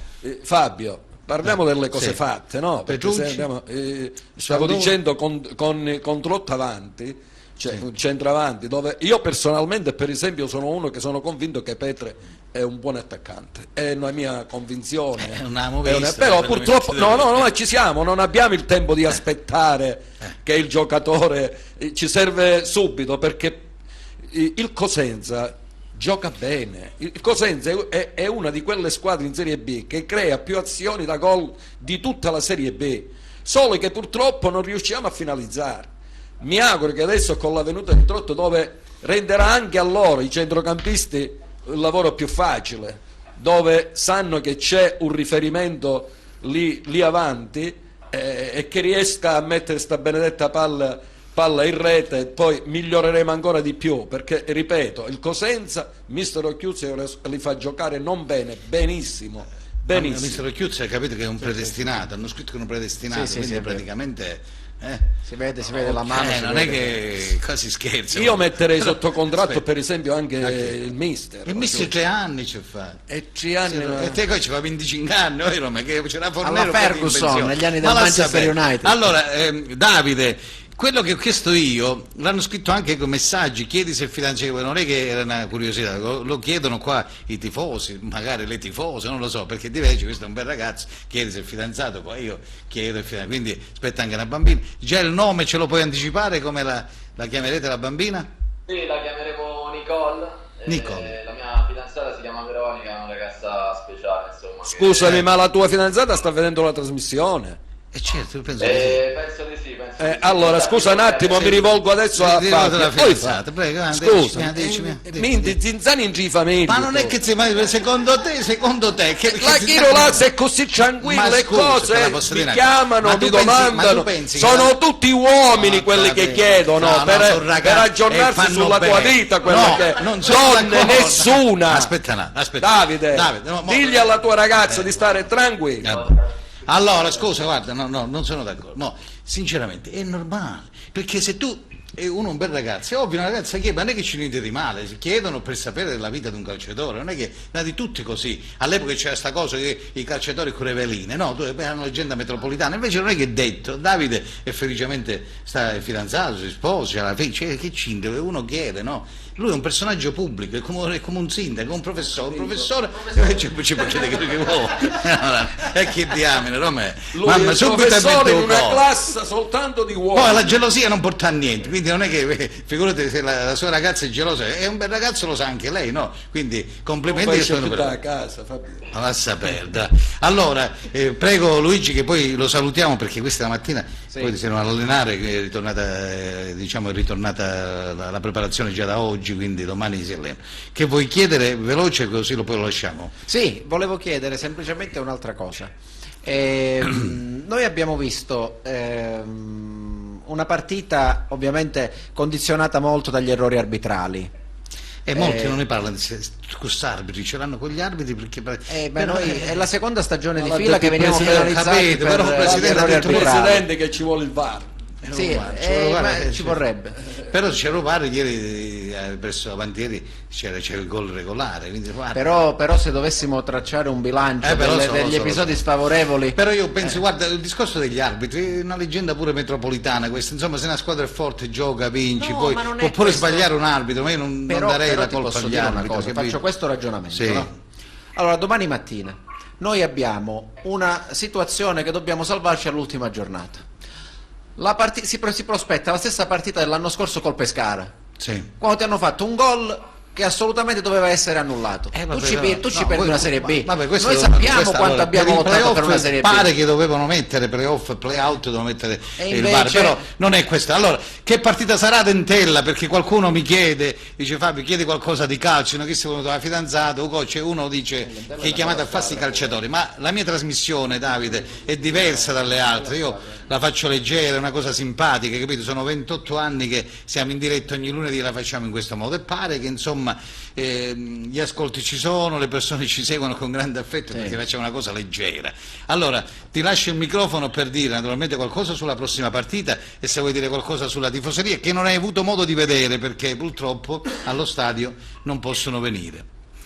[SPEAKER 3] Fabio, parliamo delle cose
[SPEAKER 1] Sì.
[SPEAKER 3] fatte, no? Perché se
[SPEAKER 1] Petrucci?
[SPEAKER 3] andiamo, stavo
[SPEAKER 1] Salvador?
[SPEAKER 3] dicendo con Trotta avanti, cioè un centravanti, dove io personalmente, per esempio, sono uno che sono convinto che Petre è un buon attaccante, è una mia convinzione.
[SPEAKER 1] Non l'abbiamo visto,
[SPEAKER 3] Però
[SPEAKER 1] per
[SPEAKER 3] purtroppo
[SPEAKER 1] le mie
[SPEAKER 3] no, ci siamo, non abbiamo il tempo di aspettare che il giocatore ci serve subito, perché il Cosenza gioca bene. Il Cosenza è una di quelle squadre in Serie B che crea più azioni da gol di tutta la Serie B, solo che purtroppo non riusciamo a finalizzare. Mi auguro che adesso con la venuta di Trotto, dove renderà anche a loro, i centrocampisti, il lavoro più facile, dove sanno che c'è un riferimento lì avanti, e che riesca a mettere sta benedetta palla in rete, poi miglioreremo ancora di più, perché ripeto, il Cosenza mister Occhiuzzi li fa giocare non bene, benissimo.
[SPEAKER 1] Mister Chiuzzi, ha capito che è un predestinato, hanno scritto che è un predestinato,
[SPEAKER 4] Sì,
[SPEAKER 1] quindi
[SPEAKER 4] sì, è vero.
[SPEAKER 1] praticamente
[SPEAKER 4] si vede la mano. si
[SPEAKER 1] non
[SPEAKER 4] vede.
[SPEAKER 1] è che quasi scherza.
[SPEAKER 3] Io metterei sotto contratto
[SPEAKER 1] Aspetta.
[SPEAKER 3] per esempio anche il mister.
[SPEAKER 1] Il mister 3 anni ci fa.
[SPEAKER 3] E 3 anni
[SPEAKER 1] E te poi ci fa 25 anni, vero? Ma che c'era Fornero
[SPEAKER 4] Alla
[SPEAKER 1] poi in
[SPEAKER 4] Ferguson,
[SPEAKER 1] pensione.
[SPEAKER 4] negli anni del
[SPEAKER 1] Ma la
[SPEAKER 4] Manchester
[SPEAKER 1] sapete.
[SPEAKER 4] United.
[SPEAKER 1] Allora, Davide, quello che ho chiesto io, l'hanno scritto anche con messaggi, chiedi se è fidanzato, non è che era una curiosità, lo chiedono qua i tifosi, magari le tifose, non lo so, perché invece questo è un bel ragazzo, chiedi se è fidanzato, poi io chiedo il fidanzato, quindi aspetta anche una bambina. Già il nome ce lo puoi anticipare, come la chiamerete la bambina?
[SPEAKER 6] Sì, la chiameremo Nicole.
[SPEAKER 1] Nicole.
[SPEAKER 6] La mia fidanzata si chiama Veronica, è una ragazza speciale, insomma.
[SPEAKER 3] Scusami, ma la tua fidanzata sta vedendo la trasmissione?
[SPEAKER 1] E certo, io penso che
[SPEAKER 6] Penso di sì, penso di sì.
[SPEAKER 3] Allora, scusa un attimo, mi rivolgo adesso a
[SPEAKER 1] sì.
[SPEAKER 3] Fabio.
[SPEAKER 1] La
[SPEAKER 3] Poi
[SPEAKER 1] fidanzata, prego,
[SPEAKER 3] scusa,
[SPEAKER 1] decimi.
[SPEAKER 3] minti Zinzani in G famiglia.
[SPEAKER 1] Ma non è che secondo te che
[SPEAKER 3] La Chiro Lazio è così tranquilla,
[SPEAKER 1] Ma
[SPEAKER 3] le
[SPEAKER 1] scusa, te la
[SPEAKER 3] cose
[SPEAKER 1] posso
[SPEAKER 3] mi
[SPEAKER 1] dire?
[SPEAKER 3] chiamano,
[SPEAKER 1] Ma
[SPEAKER 3] mi
[SPEAKER 1] tu pensi- ma
[SPEAKER 3] domandano,
[SPEAKER 1] tu pensi che
[SPEAKER 3] sono
[SPEAKER 1] la-
[SPEAKER 3] tutti uomini
[SPEAKER 1] No,
[SPEAKER 3] quelli che
[SPEAKER 1] vabbè.
[SPEAKER 3] chiedono
[SPEAKER 1] No,
[SPEAKER 3] per
[SPEAKER 1] sono ragazzi
[SPEAKER 3] aggiornarsi
[SPEAKER 1] e fanno
[SPEAKER 3] sulla tua
[SPEAKER 1] bene.
[SPEAKER 3] vita, quella
[SPEAKER 1] No,
[SPEAKER 3] che
[SPEAKER 1] non sono
[SPEAKER 3] donne
[SPEAKER 1] d'accordo.
[SPEAKER 3] nessuna.
[SPEAKER 1] Aspetta un attimo, aspetta.
[SPEAKER 3] Davide,
[SPEAKER 1] no,
[SPEAKER 3] digli alla tua ragazza di stare tranquilla.
[SPEAKER 1] Allora, scusa, guarda, no, non sono d'accordo. No, sinceramente, è normale, perché se tu uno è un bel ragazzo, è ovvio, una ragazza chiede, ma non è che ci niente di male, si chiedono per sapere della vita di un calciatore, non è che da di tutti così. All'epoca c'era sta cosa che i calciatori con le veline, no, tu era una leggenda metropolitana, invece non è che è detto. Davide è felicemente è fidanzato, si sposa, alla fine, cioè, che c'entra, uno chiede, no? Lui è un personaggio pubblico, è come un sindaco, un professore, ci può chiedere quello che vuole. E che diamine, Romeo.
[SPEAKER 3] Lui è il professore in una classe soltanto di uomini.
[SPEAKER 1] Poi la gelosia non porta a niente, quindi non è che, figurate se la sua ragazza è gelosa, è un bel ragazzo, lo sa anche lei, no? Quindi complimenti
[SPEAKER 3] Poi
[SPEAKER 1] che sono
[SPEAKER 3] da casa, Fabio.
[SPEAKER 1] ma lascia perdere. Allora, prego Luigi che poi lo salutiamo perché questa mattina poi si devono allenare, che è ritornata la preparazione già da oggi, quindi domani si allena. Che vuoi chiedere veloce così poi lo lasciamo?
[SPEAKER 4] Sì, volevo chiedere semplicemente un'altra cosa. Noi abbiamo visto una partita ovviamente condizionata molto dagli errori arbitrali.
[SPEAKER 1] E molti non ne parlano di questi arbitri, ce l'hanno con gli arbitri perché
[SPEAKER 4] Noi è la seconda stagione di
[SPEAKER 3] Ma
[SPEAKER 4] fila che veniamo
[SPEAKER 3] Presidente,
[SPEAKER 4] penalizzati
[SPEAKER 1] capito,
[SPEAKER 4] per
[SPEAKER 1] però il Presidente
[SPEAKER 4] errori
[SPEAKER 1] ha detto
[SPEAKER 3] Il
[SPEAKER 4] arbitrali.
[SPEAKER 3] presidente che ci vuole il VAR.
[SPEAKER 4] Sì, ma ci vorrebbe.
[SPEAKER 1] Però c'era pare ieri presso Avantieri c'era il gol regolare, quindi guarda.
[SPEAKER 4] Però se dovessimo tracciare un bilancio
[SPEAKER 1] Però
[SPEAKER 4] degli episodi sfavorevoli,
[SPEAKER 1] Però io penso, guarda, il discorso degli arbitri è una leggenda pure metropolitana questa, insomma, se una squadra è forte gioca, vinci,
[SPEAKER 4] No,
[SPEAKER 1] poi
[SPEAKER 4] ma non è
[SPEAKER 1] può pure
[SPEAKER 4] questo.
[SPEAKER 1] sbagliare un arbitro, ma io non darei
[SPEAKER 4] però
[SPEAKER 1] la
[SPEAKER 4] ti
[SPEAKER 1] colpa
[SPEAKER 4] posso
[SPEAKER 1] agli
[SPEAKER 4] dire una
[SPEAKER 1] arbitri.
[SPEAKER 4] cosa,
[SPEAKER 1] capito?
[SPEAKER 4] faccio questo ragionamento,
[SPEAKER 1] Sì.
[SPEAKER 4] no? Allora, domani mattina noi abbiamo una situazione che dobbiamo salvarci all'ultima giornata. Si prospetta la stessa partita dell'anno scorso col Pescara,
[SPEAKER 1] Sì.
[SPEAKER 4] quando ti hanno fatto un gol che assolutamente doveva essere annullato. Tu ci perdi una Serie B.
[SPEAKER 1] Vabbè,
[SPEAKER 4] noi sappiamo quanto abbiamo lottato per una Serie B.
[SPEAKER 1] Pare che dovevano mettere playoff e playout, dovevano mettere il
[SPEAKER 4] invece...
[SPEAKER 1] VAR, però non è questo. Allora, che partita sarà Dentella? Perché qualcuno mi chiede, dice Fabio, chiede qualcosa di calcio, che si è venuto la fidanzata, o coach, uno dice che è chiamato a farsi i calciatori, ma la mia trasmissione, Davide, è diversa dalle altre, io la faccio leggera, è una cosa simpatica, capito? Sono 28 anni che siamo in diretta ogni lunedì e la facciamo in questo modo, e pare che insomma gli ascolti ci sono, le persone ci seguono con grande affetto, perché facciamo una cosa leggera. Allora ti lascio il microfono per dire naturalmente qualcosa sulla prossima partita, e se vuoi dire qualcosa sulla tifoseria che non hai avuto modo di vedere perché purtroppo allo stadio non possono venire,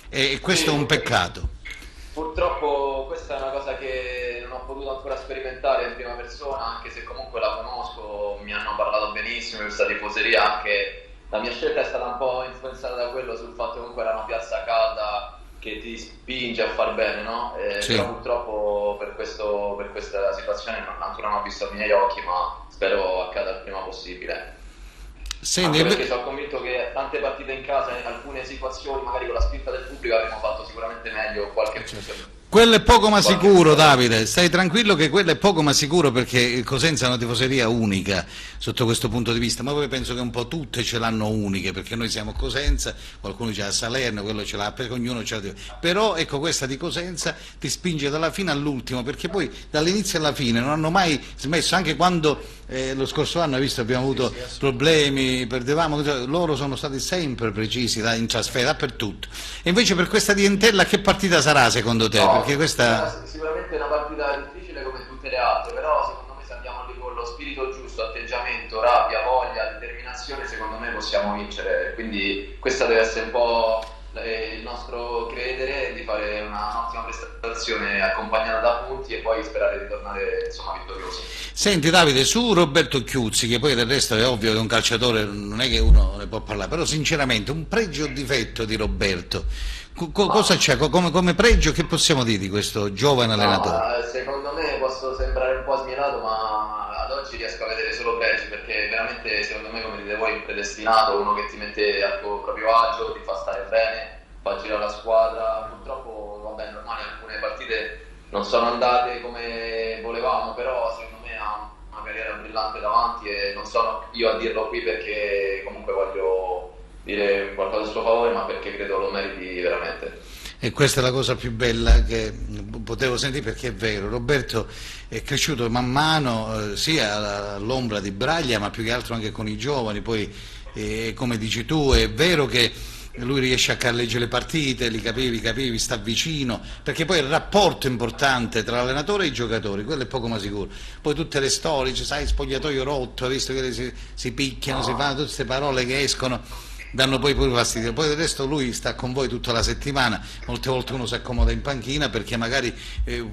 [SPEAKER 1] e questo è un peccato.
[SPEAKER 6] Purtroppo questa è una cosa che non ho potuto ancora sperimentare in prima persona, anche se comunque la conosco, mi hanno parlato benissimo di questa tifoseria. Anche la mia scelta è stata un po' influenzata da quello, sul fatto che comunque era una piazza calda che ti spinge a far bene, no?
[SPEAKER 1] Sì.
[SPEAKER 6] Però purtroppo per questa situazione ancora non ho visto i miei occhi, ma spero accada il prima possibile.
[SPEAKER 1] Senti,
[SPEAKER 6] anche perché sono convinto che tante partite in casa, in alcune situazioni, magari con la spinta del pubblico, avremmo fatto sicuramente meglio qualche punto.
[SPEAKER 1] Quello è poco ma sicuro, Davide, stai tranquillo che quello è poco ma sicuro, perché il Cosenza è una tifoseria unica sotto questo punto di vista, ma poi penso che un po' tutte ce l'hanno uniche, perché noi siamo Cosenza, qualcuno ce l'ha a Salerno, quello ce l'ha, perché ognuno ce l'ha. Però ecco, questa di Cosenza ti spinge dalla fine all'ultimo, perché poi dall'inizio alla fine non hanno mai smesso, anche quando lo scorso anno, hai visto, abbiamo avuto problemi, perdevamo, loro sono stati sempre precisi in trasferta dappertutto. E invece per questa di Entella che partita sarà secondo te?
[SPEAKER 6] No,
[SPEAKER 1] Perché questa...
[SPEAKER 6] sicuramente è una partita difficile come tutte le altre, però secondo me se andiamo lì con lo spirito giusto, atteggiamento, rabbia, voglia, determinazione, secondo me possiamo vincere. Quindi questa deve essere un po' il nostro credere, di fare un'ottima prestazione accompagnata da punti e poi sperare di tornare insomma vittoriosi.
[SPEAKER 1] Senti Davide, su Roberto Chiuzzi, che poi del resto è ovvio che un calciatore non è che uno ne può parlare, però sinceramente un pregio o difetto di Roberto, cosa c'è come pregio, che possiamo dire di questo giovane allenatore?
[SPEAKER 6] Secondo me posso sembrare un po' smielato, ma ad oggi riesco a vedere solo pregi, perché veramente secondo me, come dite voi, è predestinato, uno che ti mette a tuo proprio agio, ti fa stare bene, fa girare la squadra. Purtroppo vabbè, normale, alcune partite non sono andate come volevamo, però secondo me ha una carriera brillante davanti e non sono io a dirlo qui perché comunque voglio dire qualcosa a suo favore, ma perché credo lo meriti veramente.
[SPEAKER 1] E questa è la cosa più bella che potevo sentire, perché è vero, Roberto è cresciuto man mano sia all'ombra di Braglia, ma più che altro anche con i giovani. Poi come dici tu, è vero che lui riesce a leggere le partite, li capivi, sta vicino, perché poi il rapporto importante tra l'allenatore e i giocatori, quello è poco ma sicuro. Poi tutte le storie, sai, spogliatoio rotto, hai visto che si picchiano, si fanno tutte queste parole che escono, danno poi fastidio. Poi del resto lui sta con voi tutta la settimana, molte volte uno si accomoda in panchina perché magari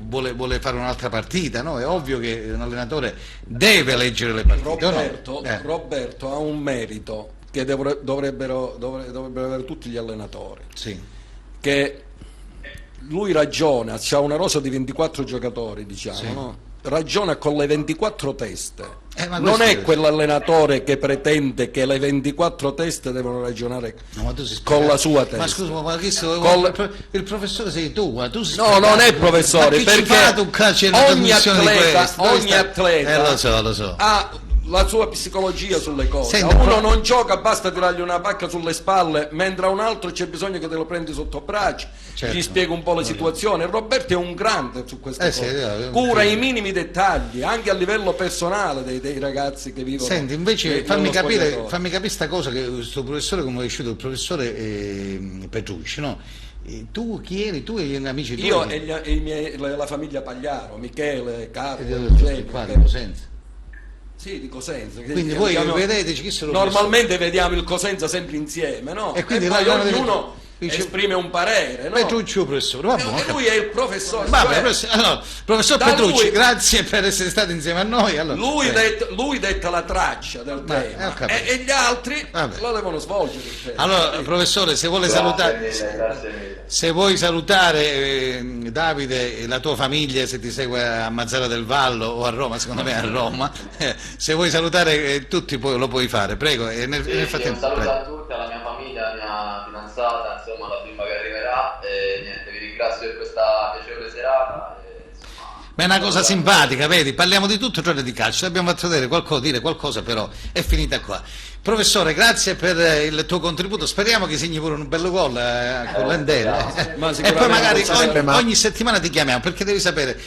[SPEAKER 1] vuole fare un'altra partita, no? È ovvio che un allenatore deve leggere le partite.
[SPEAKER 3] Roberto ha un merito che dovrebbero avere tutti gli allenatori,
[SPEAKER 1] sì.
[SPEAKER 3] Che lui ragiona, c'ha una rosa di 24 giocatori, diciamo,
[SPEAKER 1] sì.
[SPEAKER 3] no? Ragiona con le 24 teste.
[SPEAKER 1] Non
[SPEAKER 3] è quell'allenatore che pretende che le 24 teste devono ragionare con la sua testa.
[SPEAKER 1] Ma scusa, ma il professore sei tu, ma tu
[SPEAKER 3] no, non è professore, perché ogni atleta
[SPEAKER 1] lo so.
[SPEAKER 3] ha la sua psicologia sulle cose.
[SPEAKER 1] Senti,
[SPEAKER 3] uno non gioca, basta tirargli una pacca sulle spalle, mentre a un altro c'è bisogno che te lo prendi sotto braccio,
[SPEAKER 1] certo.
[SPEAKER 3] Gli spiega un po' la situazione. Roberto è un grande su queste cose,
[SPEAKER 1] sì,
[SPEAKER 3] cura i minimi dettagli anche a livello personale dei ragazzi che vivono.
[SPEAKER 1] Senti, invece fammi capire sta cosa, che questo professore, come è uscito il professore Petrucci, no? Tu chi eri? Tu e gli amici tuoi?
[SPEAKER 3] Io e la famiglia Pagliaro, Michele, Carlo,
[SPEAKER 1] Cosenza.
[SPEAKER 3] Sì, di Cosenza.
[SPEAKER 1] Quindi voi vedete chi se lo
[SPEAKER 3] normalmente vediamo il Cosenza sempre insieme, no?
[SPEAKER 1] E quindi
[SPEAKER 3] poi ognuno esprime un parere, no?
[SPEAKER 1] Petrucci, professore.
[SPEAKER 3] E lui è il professore.
[SPEAKER 1] Allora, professor Petrucci,
[SPEAKER 3] lui,
[SPEAKER 1] grazie per essere stato insieme a noi. Allora,
[SPEAKER 3] lui detta la traccia del tema e gli altri lo devono svolgere.
[SPEAKER 1] Allora, professore, se vuole salutare,
[SPEAKER 6] grazie mille.
[SPEAKER 1] Se vuoi salutare Davide e la tua famiglia, se ti segue a Mazzara del Vallo o a Roma, secondo me a Roma, se vuoi salutare tutti lo puoi fare, prego.
[SPEAKER 6] Un saluto a tutti, alla mia famiglia, alla mia fidanzata,
[SPEAKER 1] Ma è una cosa simpatica, vedi? Parliamo di tutto tranne di calcio. Abbiamo fatto vedere dire qualcosa, però è finita qua. Professore, grazie per il tuo contributo. Speriamo che segni pure un bello gol con l'Endel.
[SPEAKER 3] Ma
[SPEAKER 1] E poi magari
[SPEAKER 3] sicuramente
[SPEAKER 1] ogni settimana ti chiamiamo, perché devi sapere,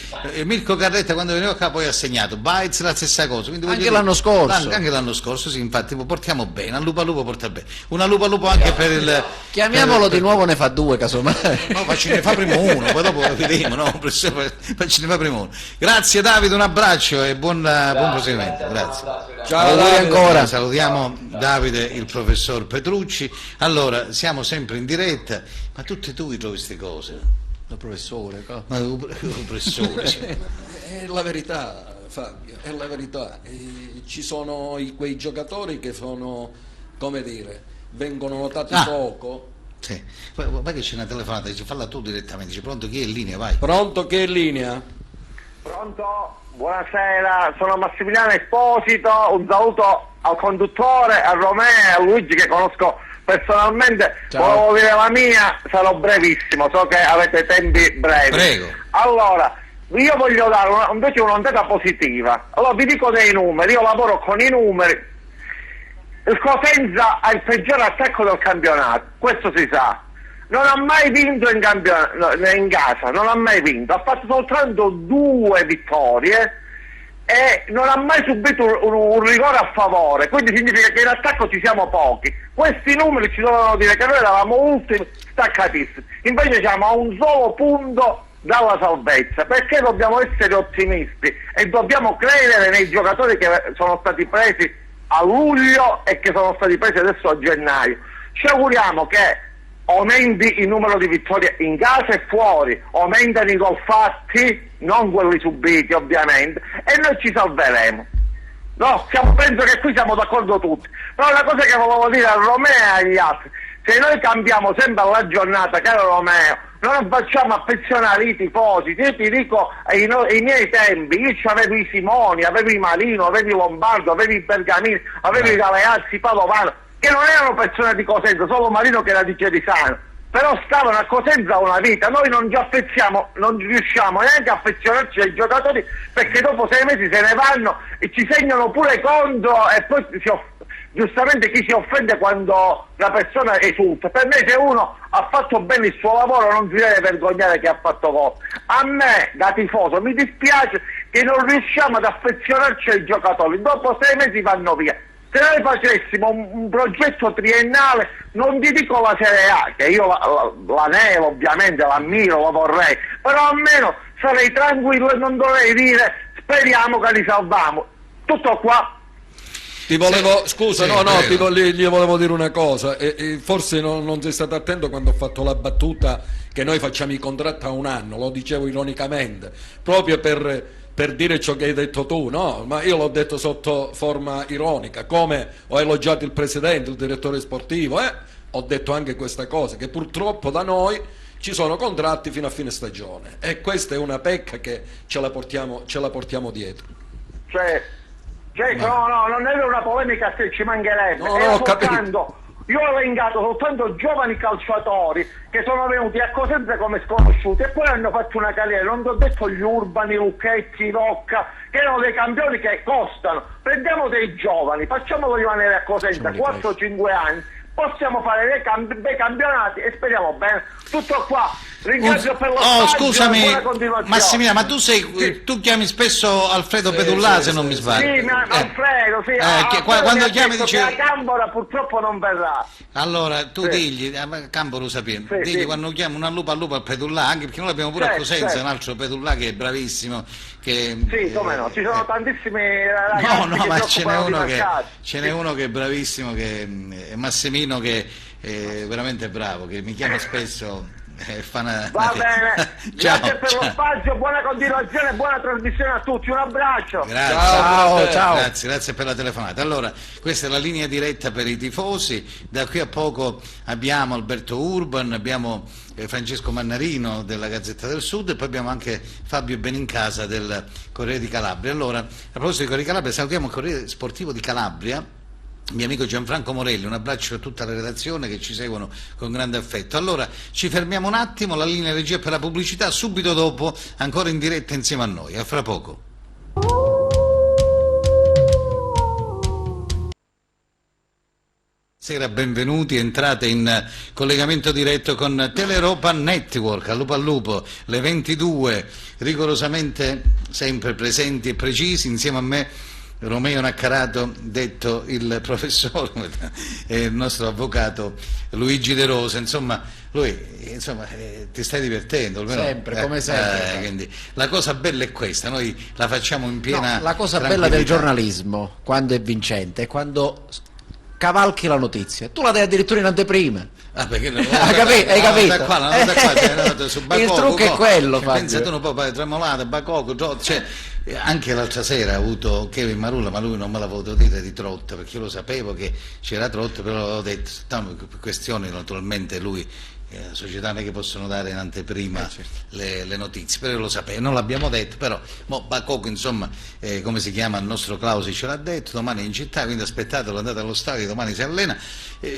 [SPEAKER 1] Mirko Carretta quando veniva qua poi ha segnato, Baez la stessa cosa. Quindi
[SPEAKER 4] Anche l'anno scorso.
[SPEAKER 1] Anche l'anno scorso, sì, infatti portiamo bene. Al lupo porta bene. Una lupo anche per il...
[SPEAKER 4] Chiamiamolo di nuovo, ne fa due casomai.
[SPEAKER 1] No, ne fa primo uno, poi dopo vedremo, no? Ne fa primo uno. Grazie Davide, un abbraccio e buon proseguimento. Grazie.
[SPEAKER 3] Ciao
[SPEAKER 4] Davide, ancora.
[SPEAKER 1] Salutiamo Davide, il professor Petrucci. Allora, siamo sempre in diretta, ma tutte tu trovi queste cose?
[SPEAKER 4] Il professore,
[SPEAKER 1] Ma professore, sì.
[SPEAKER 3] È la verità, Fabio, è la verità. Ci sono quei giocatori che sono, come dire, vengono notati poco.
[SPEAKER 1] Sì. Vai che c'è una telefonata, dice, falla tu direttamente, dice, pronto, chi è in linea, vai.
[SPEAKER 3] Pronto, che è in linea?
[SPEAKER 7] Pronto? Buonasera, sono Massimiliano Esposito, un saluto al conduttore, a Romeo e a Luigi che conosco personalmente.
[SPEAKER 4] Ciao.
[SPEAKER 7] Volevo dire la mia, sarò brevissimo, so che avete tempi brevi.
[SPEAKER 1] Prego.
[SPEAKER 7] Allora, io voglio dare invece un'ondata positiva. Allora vi dico dei numeri, io lavoro con i numeri. Il Cosenza ha il peggior attacco del campionato, questo si sa. Non ha mai vinto in casa, non ha mai vinto, ha fatto soltanto 2 vittorie e non ha mai subito un rigore a favore, quindi significa che in attacco ci siamo pochi. Questi numeri ci dovevano dire che noi eravamo ultimi, staccatissimi, invece siamo a un solo punto dalla salvezza. Perché dobbiamo essere ottimisti e dobbiamo credere nei giocatori che sono stati presi a luglio e che sono stati presi adesso a gennaio. Ci auguriamo che aumenti il numero di vittorie in casa e fuori, aumentano i gol fatti, non quelli subiti ovviamente, e noi ci salveremo. No, penso che qui siamo d'accordo tutti. Però la cosa che volevo dire a Romeo e agli altri, se noi cambiamo sempre alla giornata, caro Romeo, non facciamo affezionare i tifosi. Io ti dico, ai miei tempi, io avevo i Simoni, avevo i Marino, avevo i Lombardo, avevo i Bergamini, avevo i Galeazzi, Padovano, che non erano persone di Cosenza, solo Marino che era di Cerisano, però stavano a Cosenza una vita. Noi non riusciamo neanche a affezionarci ai giocatori, perché dopo 6 mesi se ne vanno e ci segnano pure contro, e poi giustamente chi si offende quando la persona esulta. Per me, se uno ha fatto bene il suo lavoro, non si deve vergognare che ha fatto gol. A me, da tifoso, mi dispiace che non riusciamo ad affezionarci ai giocatori, dopo 6 mesi vanno via. Se noi facessimo un progetto triennale, non ti dico la Serie A, che io la nego ovviamente, l'ammiro, la vorrei, però almeno sarei tranquillo e non dovrei dire speriamo che li salviamo. Tutto qua.
[SPEAKER 3] Ti volevo, scusa,
[SPEAKER 1] sì,
[SPEAKER 3] no,
[SPEAKER 1] prego.
[SPEAKER 3] gli volevo dire una cosa, e forse non sei stato attento quando ho fatto la battuta che noi facciamo i contratti a 1 anno, lo dicevo ironicamente, proprio per dire ciò che hai detto tu, no? Ma io l'ho detto sotto forma ironica, come ho elogiato il presidente, il direttore sportivo, ho detto anche questa cosa, che purtroppo da noi ci sono contratti fino a fine stagione, e questa è una pecca che ce la portiamo dietro.
[SPEAKER 7] No, non è una polemica, se ci mancherebbe.
[SPEAKER 3] No, ho
[SPEAKER 7] soltanto, io ho elencato soltanto giovani calciatori che sono venuti a Cosenza come sconosciuti e poi hanno fatto una carriera. Non ti ho detto gli Urbani, Lucchetti, Rocca, che erano dei campioni che costano. Prendiamo dei giovani, facciamolo rimanere a Cosenza 4-5 anni, possiamo fare dei campionati e speriamo bene. Tutto qua. Ringrazio per lo spazio,
[SPEAKER 1] scusami,
[SPEAKER 7] buona continuazione.
[SPEAKER 1] Massimiliano, ma tu chiami spesso Alfredo Pedulla, se non mi sbaglio.
[SPEAKER 7] Sì, ma Alfredo, sì.
[SPEAKER 1] Quando chiami dice...
[SPEAKER 7] La Cambora purtroppo non verrà.
[SPEAKER 1] Allora tu
[SPEAKER 7] Sì.
[SPEAKER 1] digli, Campo lo sapevo,
[SPEAKER 7] Sì,
[SPEAKER 1] digli
[SPEAKER 7] sì.
[SPEAKER 1] quando chiami una lupa al lupo al Pedulla, anche perché noi abbiamo pure a Cosenza un altro Pedulla che è bravissimo.
[SPEAKER 7] Sì, come no, ci sono tantissimi ragazzi
[SPEAKER 1] No,
[SPEAKER 7] che
[SPEAKER 1] ma
[SPEAKER 7] si occupano di mercati.
[SPEAKER 1] ce n'è uno che è bravissimo, che è Massimino, che è veramente bravo, che mi chiama spesso.
[SPEAKER 7] Va bene, grazie per lo spazio, buona continuazione, buona trasmissione a tutti, un abbraccio.
[SPEAKER 1] Grazie,
[SPEAKER 4] Ciao.
[SPEAKER 1] grazie per la telefonata. Allora, questa è la linea diretta per i tifosi. Da qui a poco abbiamo Alberto Urban, abbiamo Francesco Mannarino della Gazzetta del Sud e poi abbiamo anche Fabio Benincasa del Corriere di Calabria. Allora, a proposito di Corriere di Calabria, salutiamo il Corriere Sportivo di Calabria, mio amico Gianfranco Morelli, un abbraccio a tutta la redazione che ci seguono con grande affetto. Allora ci fermiamo un attimo, la linea regia per la pubblicità, subito dopo ancora in diretta insieme a noi, a fra poco. Buonasera, benvenuti, entrate in collegamento diretto con Teleropa Network, al lupo, le 22, rigorosamente sempre presenti e precisi, insieme a me Romeo Naccarato, detto il professore, e il nostro avvocato Luigi De Rosa. Insomma, lui, ti stai divertendo almeno,
[SPEAKER 4] sempre, come sempre.
[SPEAKER 1] Quindi la cosa bella è questa, noi la facciamo in piena
[SPEAKER 4] la cosa bella del giornalismo, quando è vincente, è quando cavalchi la notizia, tu la dai addirittura in anteprima.
[SPEAKER 1] Perché
[SPEAKER 4] hai capito?
[SPEAKER 1] Da qua, su Bacocco,
[SPEAKER 4] il trucco è quello,
[SPEAKER 1] pensa tu un po' Tremolata, Bacocco, cioè, anche l'altra sera ha avuto Kevin Marulla, ma lui non me l'ha voluto dire di Trotta, perché io lo sapevo che c'era Trotta, però l'ho detto, questioni naturalmente lui, la società non è che possono dare in anteprima le notizie, però io lo sapevo, non l'abbiamo detto, però Bacocco, insomma, come si chiama, il nostro Clausi ce l'ha detto, domani è in città, quindi aspettatelo, andate allo stadio, domani si allena.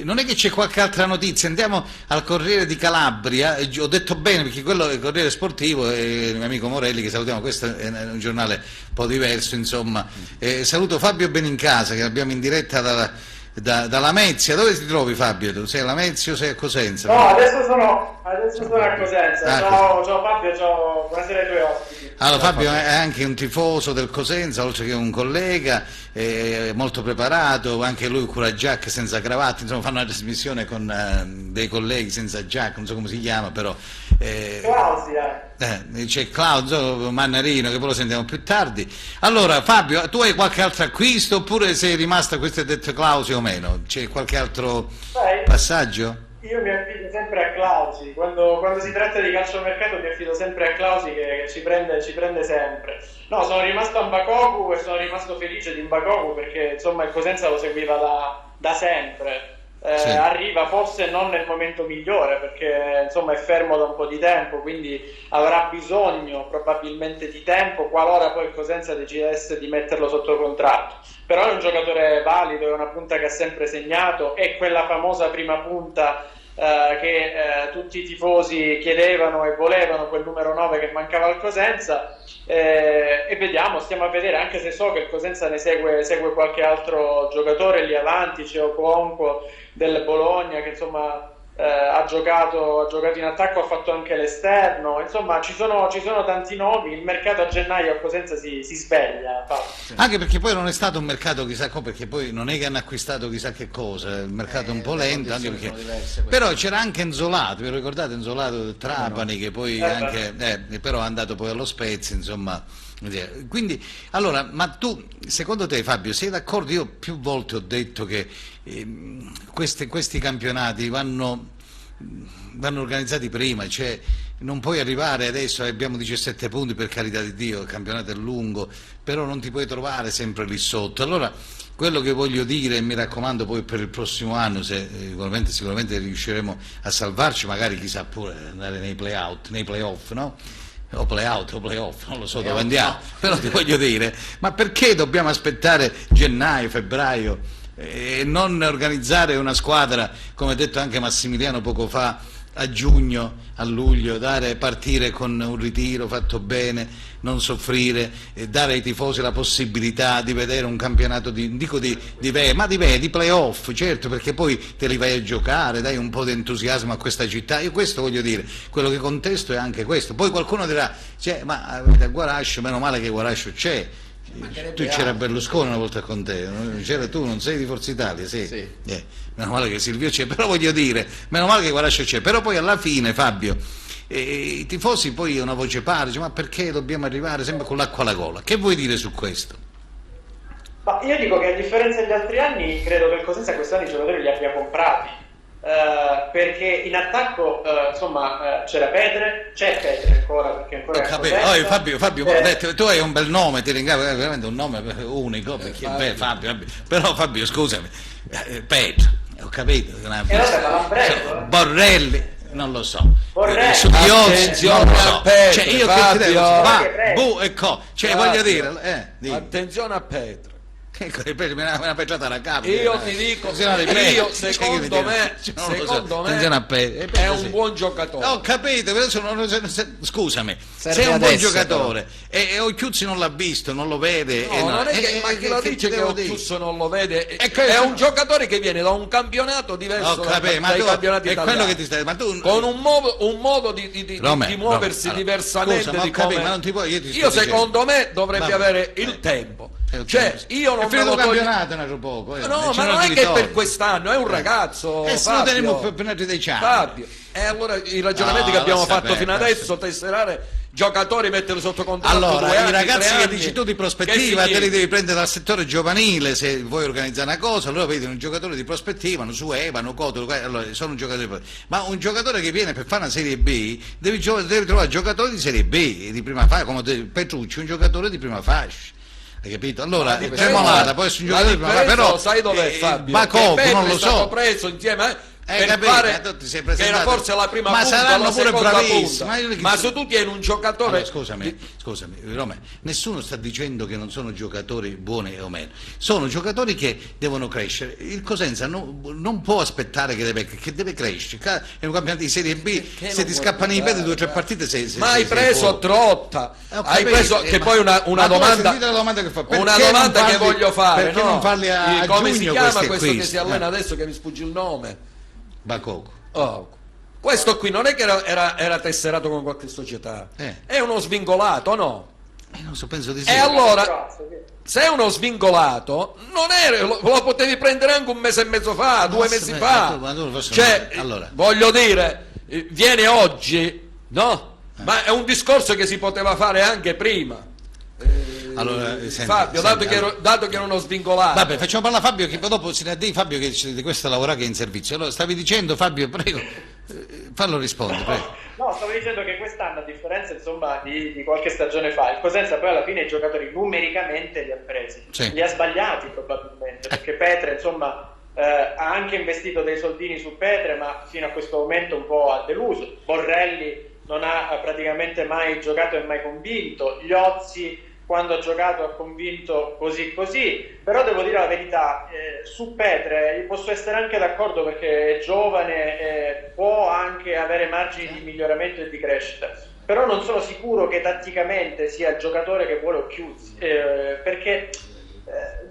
[SPEAKER 1] Non è che c'è qualche altra notizia, andiamo al Corriere di Calabria, ho detto bene perché quello è il Corriere Sportivo, il mio amico Morelli che salutiamo, questo è un giornale un po' diverso, insomma. Saluto Fabio Benincasa che abbiamo in diretta da Lamezia. Dove ti trovi, Fabio? Tu sei a Lamezia o sei a Cosenza?
[SPEAKER 8] No, adesso sono a Cosenza. Ciao Fabio, buonasera ai tuoi ospiti.
[SPEAKER 1] Allora, Fabio è anche un tifoso del Cosenza, oltre che un collega, molto preparato, anche lui Curagiac senza cravatta, insomma fanno una trasmissione con dei colleghi senza giacca, non so come si chiama, però c'è Claudio Mannarino, che poi lo sentiamo più tardi. Allora Fabio, tu hai qualche altro acquisto oppure sei rimasto a questo è detto Claudio o meno? C'è qualche altro passaggio?
[SPEAKER 8] Io mi affido sempre a Clausi, quando si tratta di calciomercato mi affido sempre a Clausi che ci prende sempre. No, sono rimasto a Mbakoko e sono rimasto felice di Mbakoko perché insomma il Cosenza lo seguiva da sempre. Sì. Arriva forse non nel momento migliore perché insomma è fermo da un po' di tempo, quindi avrà bisogno probabilmente di tempo qualora poi il Cosenza decidesse di metterlo sotto contratto. Però è un giocatore valido, è una punta che ha sempre segnato, è quella famosa prima punta che tutti i tifosi chiedevano e volevano, quel numero 9 che mancava al Cosenza. E vediamo, stiamo a vedere, anche se so che il Cosenza ne segue qualche altro giocatore lì avanti, c'è Okonkwo del Bologna che insomma ha giocato in attacco, ha fatto anche l'esterno, insomma ci sono tanti nomi, il mercato a gennaio a Cosenza si sveglia.
[SPEAKER 1] Anche perché poi non è stato un mercato chissà come, perché poi non è che hanno acquistato chissà che cosa, il mercato è un po' lento, anche perché però c'era anche Nzolato, vi ricordate Nzolato del Trapani che poi però è andato poi allo Spezia, insomma. Quindi, allora, ma tu, secondo te Fabio, sei d'accordo? Io più volte ho detto che questi campionati vanno organizzati prima, cioè non puoi arrivare adesso, abbiamo 17 punti per carità di Dio, il campionato è lungo, però non ti puoi trovare sempre lì sotto. Allora, quello che voglio dire, e mi raccomando poi per il prossimo anno, se sicuramente riusciremo a salvarci, magari chissà pure andare nei playoff, no? O playout o playoff, non lo so dove andiamo, però ti voglio dire, ma perché dobbiamo aspettare gennaio, febbraio e non organizzare una squadra, come ha detto anche Massimiliano poco fa, a giugno, a luglio, partire con un ritiro fatto bene, non soffrire, dare ai tifosi la possibilità di vedere un campionato di playoff, certo, perché poi te li vai a giocare, dai un po' di entusiasmo a questa città. Io questo voglio dire, quello che contesto è anche questo. Poi qualcuno dirà, ma Guarascio, meno male che Guarascio c'è. Tu c'era Berlusconi una volta con te, c'era tu, non sei di Forza Italia, sì. Meno male che Silvio c'è, però voglio dire, meno male che Guarascio c'è, però poi alla fine Fabio, i tifosi poi una voce pare, ma perché dobbiamo arrivare sempre con l'acqua alla gola? Che vuoi dire su questo?
[SPEAKER 8] Ma io dico che a differenza degli altri anni, credo che il Cosenza quest'anno i giocatori li abbia comprati. Perché in attacco c'era c'è Petre ancora, perché ancora è
[SPEAKER 1] Fabio, tu hai un bel nome, ti ringrazio, è veramente un nome unico, perché Fabio, però Fabio scusami, Petre, ho capito, Borrelli, non lo so, Studiozzi, non lo so, cioè io che ti devo voglio dire,
[SPEAKER 3] attenzione a Petre.
[SPEAKER 1] Ecco, me l'ha peggiata la capa.
[SPEAKER 3] Io ti dico, secondo me è un buon giocatore.
[SPEAKER 1] Ho capito, adesso scusami,
[SPEAKER 4] Serve
[SPEAKER 1] sei un buon
[SPEAKER 4] adesso,
[SPEAKER 1] giocatore e Occhiuzzi non l'ha visto, non lo vede.
[SPEAKER 3] No, non è che, ma chi lo dice che Occhiuzzo non lo vede? È un giocatore che viene da un campionato diverso dai campionati italiani,
[SPEAKER 1] quello che ti stai, ma tu,
[SPEAKER 3] con un modo di muoversi diversamente,
[SPEAKER 1] scusa,
[SPEAKER 3] di come...
[SPEAKER 1] ma non ti puoi,
[SPEAKER 3] io secondo me dovrebbe avere il tempo. Cioè, io non
[SPEAKER 1] è finito il campionato un altro poco.
[SPEAKER 3] No, ma non è che per quest'anno, è un ragazzo.
[SPEAKER 1] E se lo teniamo per dei ciani.
[SPEAKER 3] Fabio. E allora i ragionamenti che abbiamo fatto fino adesso, tesserare giocatori, metterli sotto contratto.
[SPEAKER 1] Allora, i ragazzi che dici tu di prospettiva te li devi prendere dal settore giovanile se vuoi organizzare una cosa, allora vedi un giocatore di prospettiva, hanno su Evano, Cotolo, allora sono un giocatore ma un giocatore che viene per fare una Serie B devi trovare giocatori di Serie B, di prima fascia, come Petrucci, un giocatore di prima fascia. Hai capito? Allora, Tremolata può essere un giocatore di prima fascia, però
[SPEAKER 3] sai dov'è Fabio?
[SPEAKER 1] Bacoco, non lo
[SPEAKER 3] è stato
[SPEAKER 1] so.
[SPEAKER 3] preso insieme per
[SPEAKER 1] capito,
[SPEAKER 3] fare che era
[SPEAKER 1] forse
[SPEAKER 3] forse la prima
[SPEAKER 1] ma
[SPEAKER 3] punta,
[SPEAKER 1] saranno
[SPEAKER 3] la
[SPEAKER 1] pure
[SPEAKER 3] seconda
[SPEAKER 1] bravissimi.
[SPEAKER 3] punta. Ma se tu tieni un giocatore,
[SPEAKER 1] allora, scusami Roma, nessuno sta dicendo che non sono giocatori buoni o meno, sono giocatori che devono crescere. Il Cosenza non può aspettare che deve crescere, è un campionato di Serie B, se ti scappano i piedi 2 o 3 partite
[SPEAKER 3] ma hai preso Trotta, hai preso, che poi una domanda che voglio fare,
[SPEAKER 1] perché non parli a
[SPEAKER 3] come
[SPEAKER 1] giugno,
[SPEAKER 3] si chiama questo
[SPEAKER 1] qui?
[SPEAKER 3] che si allena adesso, che mi sfugge il nome?
[SPEAKER 1] Bacoco.
[SPEAKER 3] Questo qui non è che era tesserato con qualche società, è uno svincolato, no?
[SPEAKER 1] Non so, penso di sì.
[SPEAKER 3] E allora, se è uno svincolato, lo potevi prendere anche un mese e mezzo fa, 2 mesi fa. Cioè, allora, voglio dire, viene oggi, no? Ma è un discorso che si poteva fare anche prima.
[SPEAKER 1] Allora,
[SPEAKER 3] Fabio, dato che era uno svincolato.
[SPEAKER 1] Vabbè, facciamo parlare Fabio, che poi dopo si ne dice Fabio che di questa lavora che è in servizio. Allora, stavi dicendo Fabio, prego, fallo rispondere, prego.
[SPEAKER 8] No, stavo dicendo che quest'anno, a differenza insomma di qualche stagione fa, il Cosenza poi alla fine i giocatori numericamente li ha presi, li ha sbagliati probabilmente, perché Petre insomma ha anche investito dei soldini su Petre, ma fino a questo momento un po' ha deluso. Borrelli non ha praticamente mai giocato e mai convinto, Liozzi quando ha giocato ha convinto così, però devo dire la verità, su Petre io posso essere anche d'accordo perché è giovane e può anche avere margini di miglioramento e di crescita, però non sono sicuro che tatticamente sia il giocatore che vuole Occhiuzzi, perché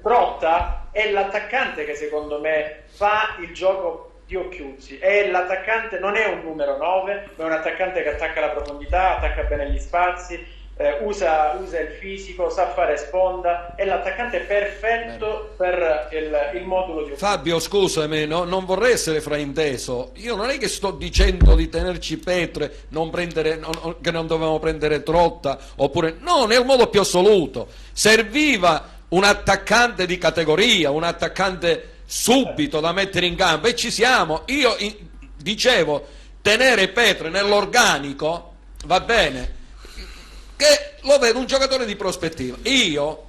[SPEAKER 8] Trotta è l'attaccante che secondo me fa il gioco di Occhiuzzi, è l'attaccante, non è un numero 9, ma è un attaccante che attacca la profondità, attacca bene gli spazi, usa il fisico, sa fare sponda, è l'attaccante perfetto per il modulo di Occhiuzzi.
[SPEAKER 3] Fabio, scusami, non vorrei essere frainteso, io non è che sto dicendo di tenerci Petre, che non dovevamo prendere Trotta, oppure no, nel modo più assoluto serviva un attaccante di categoria, un attaccante subito da mettere in campo, e ci siamo. Io dicevo, tenere Petre nell'organico va bene, che lo vedo un giocatore di prospettiva, io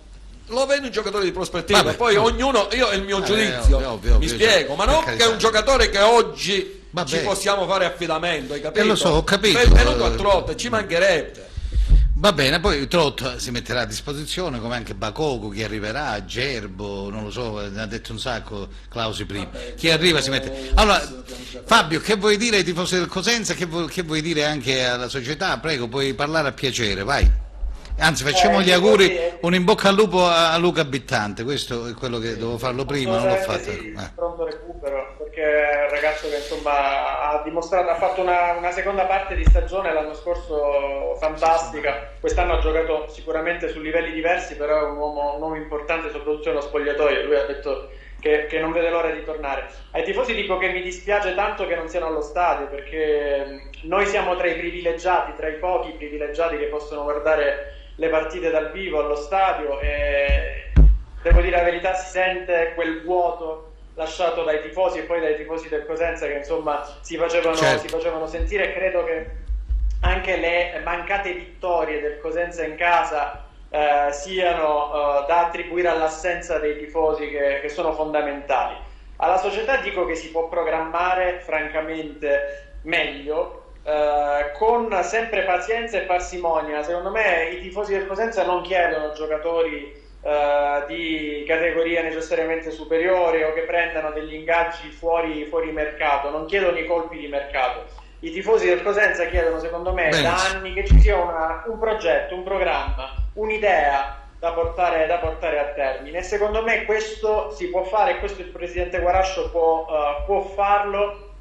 [SPEAKER 3] lo vedo un giocatore di prospettiva. Vabbè, poi ognuno, io è il mio giudizio, ovvio, mi spiego, ma non che è un giocatore che oggi ci possiamo fare affidamento, hai capito?
[SPEAKER 1] Lo so, ho capito.
[SPEAKER 3] Benvenuto a Trotta, ci mancherebbe.
[SPEAKER 1] Va bene, poi Trotto si metterà a disposizione, come anche Bacoco, chi arriverà, Gerbo, non lo so, ne ha detto un sacco Clausi prima. Chi arriva si mette. Allora, Fabio, che vuoi dire ai tifosi del Cosenza, che vuoi dire anche alla società? Prego, puoi parlare a piacere, vai. Anzi, facciamo gli auguri, un in bocca al lupo a Luca Bittante, questo è quello che dovevo farlo prima, non l'ho fatto.
[SPEAKER 8] Pronto recupero, perché è un ragazzo che insomma ha fatto una seconda parte di stagione l'anno scorso fantastica, quest'anno ha giocato sicuramente su livelli diversi, però è un uomo importante soprattutto nello spogliatoio, lui ha detto che non vede l'ora di tornare. Ai tifosi dico che mi dispiace tanto che non siano allo stadio, perché noi siamo tra i privilegiati, tra i pochi privilegiati che possono guardare le partite dal vivo allo stadio, e devo dire la verità, si sente quel vuoto lasciato dai tifosi e poi dai tifosi del Cosenza che insomma si facevano sentire, e credo che anche le mancate vittorie del Cosenza in casa siano da attribuire all'assenza dei tifosi che sono fondamentali. Alla società dico che si può programmare francamente meglio, con sempre pazienza e parsimonia. Secondo me i tifosi del Cosenza non chiedono giocatori di categoria necessariamente superiore o che prendano degli ingaggi fuori mercato, non chiedono i colpi di mercato. I tifosi del Cosenza chiedono, secondo me, da anni che ci sia un progetto, un programma, un'idea da portare a termine, e secondo me questo si può fare, e questo il presidente Guarascio può farlo,